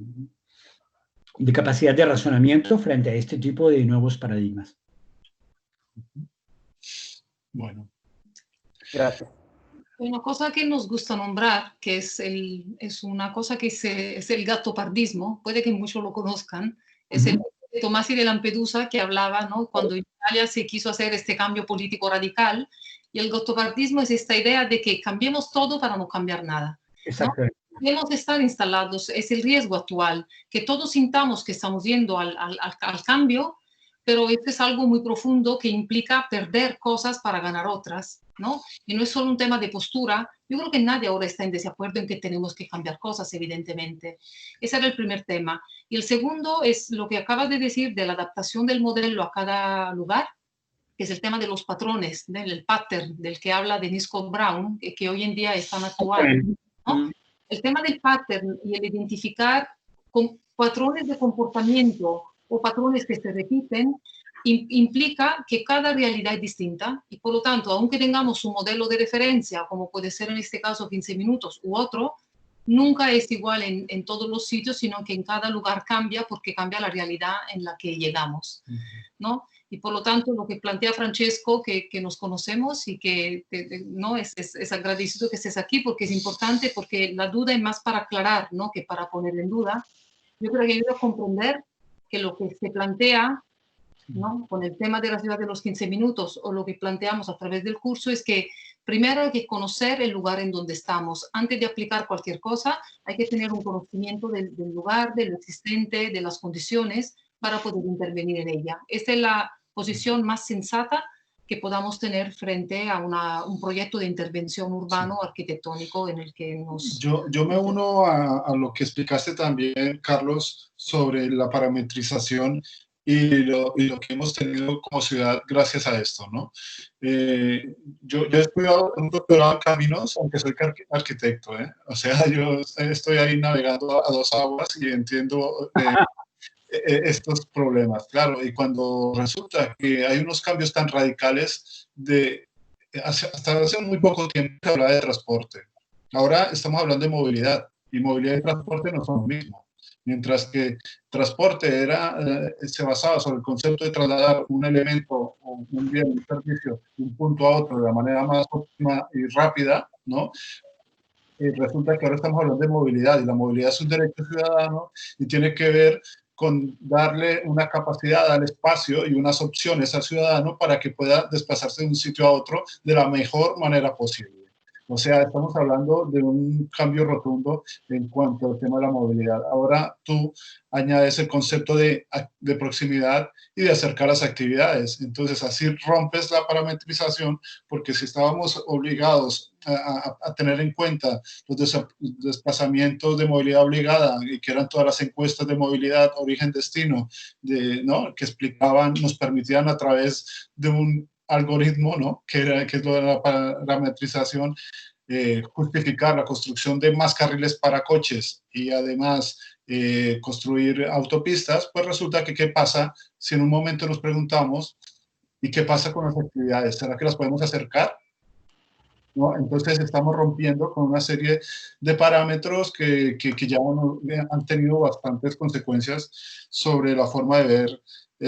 capacidad de razonamiento frente a este tipo de nuevos paradigmas. Bueno. Gracias. Una cosa que nos gusta nombrar, que es una cosa que es el gattopardismo, puede que muchos lo conozcan, es el de Tomasi de Lampedusa que hablaba, ¿no? Cuando en Italia se quiso hacer este cambio político radical, y el gattopardismo es esta idea de que cambiemos todo para no cambiar nada, ¿no? Debemos estar instalados, es el riesgo actual, que todos sintamos que estamos yendo al cambio, pero esto es algo muy profundo que implica perder cosas para ganar otras, ¿no? Y no es solo un tema de postura. Yo creo que nadie ahora está en desacuerdo en que tenemos que cambiar cosas, evidentemente. Ese era el primer tema. Y el segundo es lo que acabas de decir de la adaptación del modelo a cada lugar, que es el tema de los patrones, del pattern del que habla Denise Brown, que hoy en día es tan actual, ¿no? El tema del pattern y el identificar con patrones de comportamiento o patrones que se repiten implica que cada realidad es distinta y por lo tanto, aunque tengamos un modelo de referencia, como puede ser en este caso 15 minutos u otro, nunca es igual en todos los sitios, sino que en cada lugar cambia porque cambia la realidad en la que llegamos, ¿no? Y por lo tanto, lo que plantea Francesco, que nos conocemos y que no es agradecido que estés aquí porque es importante, porque la duda es más para aclarar, ¿no? Que para poner en duda. Yo creo que ayuda a comprender que lo que se plantea, ¿no? Con el tema de la ciudad de los 15 minutos o lo que planteamos a través del curso es que primero hay que conocer el lugar en donde estamos. Antes de aplicar cualquier cosa, hay que tener un conocimiento del lugar, de lo existente, de las condiciones para poder intervenir en ella. Esta es la posición más sensata que podamos tener frente a un proyecto de intervención urbano arquitectónico en el que nos... Yo me uno a lo que explicaste también, Carlos, sobre la parametrización y lo que hemos tenido como ciudad gracias a esto, ¿no? Yo he estudiado un doctorado en caminos, aunque soy arquitecto, ¿eh? O sea, yo estoy ahí navegando a dos aguas y entiendo estos problemas, claro, y cuando resulta que hay unos cambios tan radicales hasta hace muy poco tiempo se hablaba de transporte. Ahora estamos hablando de movilidad, y movilidad y transporte no son lo mismo. Mientras que transporte se basaba sobre el concepto de trasladar un elemento o un bien, un servicio, de un punto a otro de la manera más óptima y rápida, ¿no? Resulta que ahora estamos hablando de movilidad, y la movilidad es un derecho ciudadano y tiene que ver con darle una capacidad al espacio y unas opciones al ciudadano para que pueda desplazarse de un sitio a otro de la mejor manera posible. O sea, estamos hablando de un cambio rotundo en cuanto al tema de la movilidad. Ahora tú añades el concepto de proximidad y de acercar las actividades. Entonces, así rompes la parametrización, porque si estábamos obligados a tener en cuenta los desplazamientos de movilidad obligada, y que eran todas las encuestas de movilidad, origen, destino, ¿no? Que explicaban, nos permitían a través de un algoritmo, ¿no? que es lo de la parametrización, justificar la construcción de más carriles para coches y además construir autopistas, pues resulta que ¿qué pasa si en un momento nos preguntamos ¿y qué pasa con las actividades? ¿Será que las podemos acercar? ¿No? Entonces estamos rompiendo con una serie de parámetros que ya han tenido bastantes consecuencias sobre la forma de ver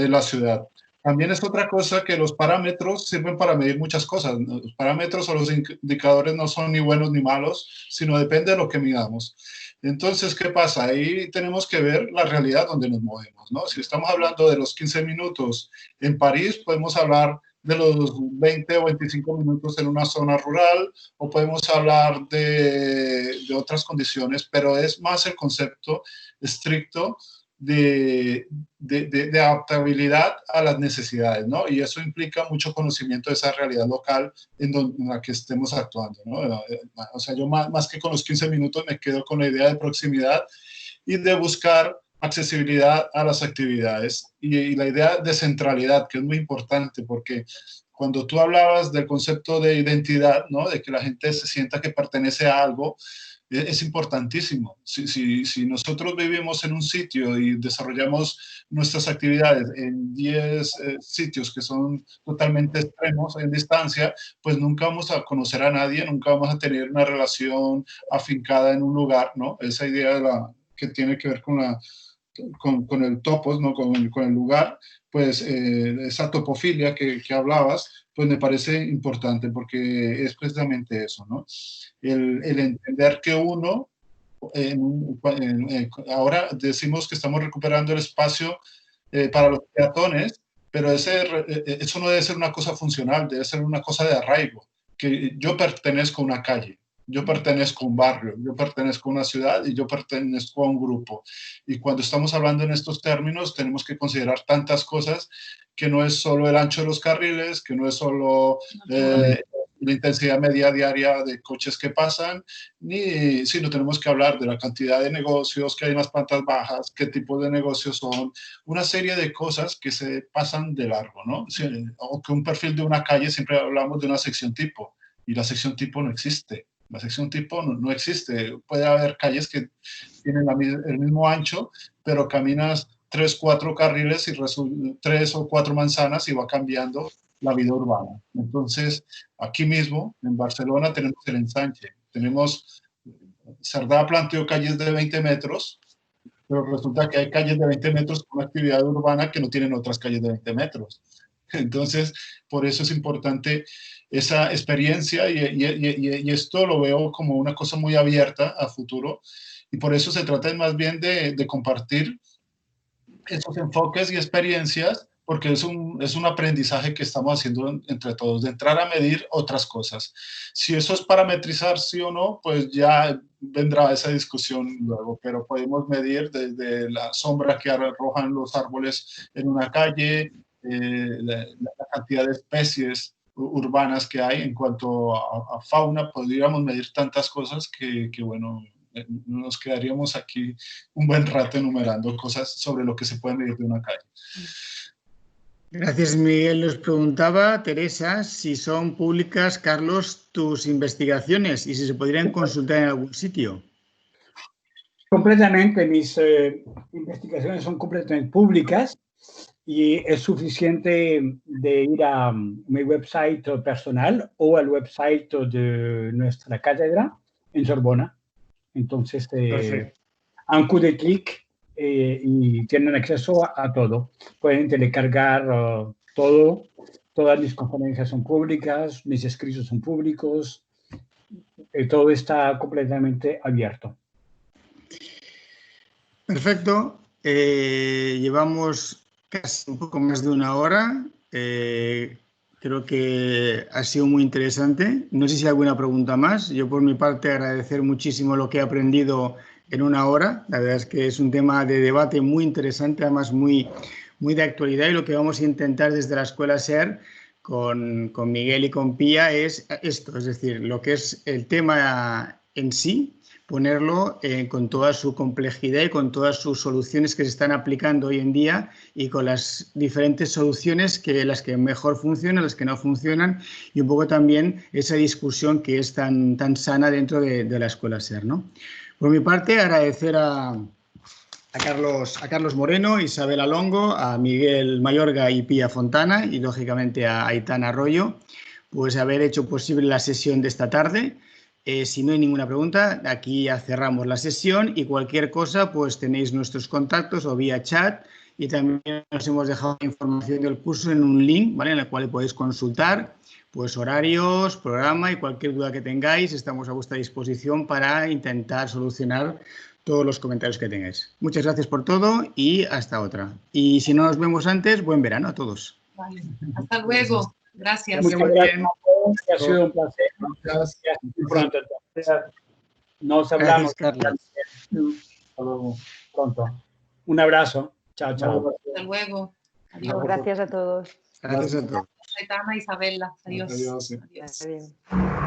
la ciudad. También es otra cosa que los parámetros sirven para medir muchas cosas. Los parámetros o los indicadores no son ni buenos ni malos, sino depende de lo que midamos. Entonces, ¿qué pasa? Ahí tenemos que ver la realidad donde nos movemos, ¿no? Si estamos hablando de los 15 minutos en París, podemos hablar de los 20 o 25 minutos en una zona rural, o podemos hablar de otras condiciones, pero es más el concepto estricto de adaptabilidad a las necesidades, ¿no? Y eso implica mucho conocimiento de esa realidad local en la que estemos actuando, ¿no? O sea, yo más que con los 15 minutos me quedo con la idea de proximidad y de buscar accesibilidad a las actividades y la idea de centralidad, que es muy importante, porque cuando tú hablabas del concepto de identidad, ¿no? De que la gente se sienta que pertenece a algo, es importantísimo. Si nosotros vivimos en un sitio y desarrollamos nuestras actividades en 10 sitios que son totalmente extremos en distancia, pues nunca vamos a conocer a nadie, nunca vamos a tener una relación afincada en un lugar, ¿no? Esa idea que tiene que ver con el topos, ¿no? Con el lugar, pues esa topofilia que hablabas, pues me parece importante porque es precisamente eso, ¿no? El entender que uno, ahora decimos que estamos recuperando el espacio para los peatones, pero eso no debe ser una cosa funcional, debe ser una cosa de arraigo, que yo pertenezco a una calle. Yo pertenezco a un barrio, yo pertenezco a una ciudad y yo pertenezco a un grupo. Y cuando estamos hablando en estos términos, tenemos que considerar tantas cosas, que no es solo el ancho de los carriles, que no es solo la intensidad media diaria de coches que pasan, sino tenemos que hablar de la cantidad de negocios que hay en las plantas bajas, qué tipo de negocios son, una serie de cosas que se pasan de largo, ¿no? O que un perfil de una calle, siempre hablamos de una sección tipo, y la sección tipo no existe. La sección tipo no existe. Puede haber calles que tienen el mismo ancho, pero caminas 3, 4 carriles y 3 o 4 manzanas y va cambiando la vida urbana. Entonces, aquí mismo, en Barcelona, tenemos el ensanche. Cerdá planteó calles de 20 metros, pero resulta que hay calles de 20 metros con actividad urbana que no tienen otras calles de 20 metros. Entonces, por eso es importante esa experiencia y esto lo veo como una cosa muy abierta a futuro, y por eso se trata más bien de compartir esos enfoques y experiencias, porque es un aprendizaje que estamos haciendo entre todos, de entrar a medir otras cosas. Si eso es parametrizar sí o no, pues ya vendrá esa discusión luego, pero podemos medir desde la sombra que arrojan los árboles en una calle, la cantidad de especies urbanas que hay en cuanto a fauna. Podríamos medir tantas cosas que bueno, nos quedaríamos aquí un buen rato enumerando cosas sobre lo que se puede medir de una calle. Gracias, Miguel. Nos preguntaba Teresa si son públicas, Carlos, tus investigaciones y si se podrían consultar en algún sitio. Completamente, mis investigaciones son completamente públicas y es suficiente de ir a mi website personal o al website de nuestra cátedra en Sorbona. Entonces, a un coup de clic y tienen acceso a todo. Pueden telecargar todo. Todas mis conferencias son públicas, mis escritos son públicos. Todo está completamente abierto. Perfecto. llevamos casi un poco más de una hora. Creo que ha sido muy interesante. No sé si hay alguna pregunta más. Yo por mi parte agradecer muchísimo lo que he aprendido en una hora. La verdad es que es un tema de debate muy interesante, además muy de actualidad, y lo que vamos a intentar desde la Escuela SER con Miguel y con Pía es esto, es decir, lo que es el tema en sí, ponerlo con toda su complejidad y con todas sus soluciones que se están aplicando hoy en día y con las diferentes soluciones, las que mejor funcionan, las que no funcionan, y un poco también esa discusión que es tan sana dentro de la Escuela SER, ¿no? Por mi parte, agradecer a Carlos Moreno, Isabel Alongo, a Miguel Mayorga y Pía Fontana, y lógicamente a Aitana Arroyo, pues haber hecho posible la sesión de esta tarde. Si no hay ninguna pregunta, aquí ya cerramos la sesión, y cualquier cosa, pues tenéis nuestros contactos o vía chat, y también nos hemos dejado información del curso en un link, ¿vale?, en el cual podéis consultar pues horarios, programa, y cualquier duda que tengáis, estamos a vuestra disposición para intentar solucionar todos los comentarios que tengáis. Muchas gracias por todo y hasta otra. Y si no nos vemos antes, buen verano a todos. Vale. Hasta luego. Gracias. Muchas gracias a todos. Ha sido un placer. Gracias. Hasta pronto. Nos hablamos. Gracias, Carlos. Hasta luego. Pronto. Un abrazo. Chao, chao. Hasta luego. Adiós. Gracias a todos. Gracias a todos. Aitana, Isabela. Adiós. Adiós. Adiós. Adiós.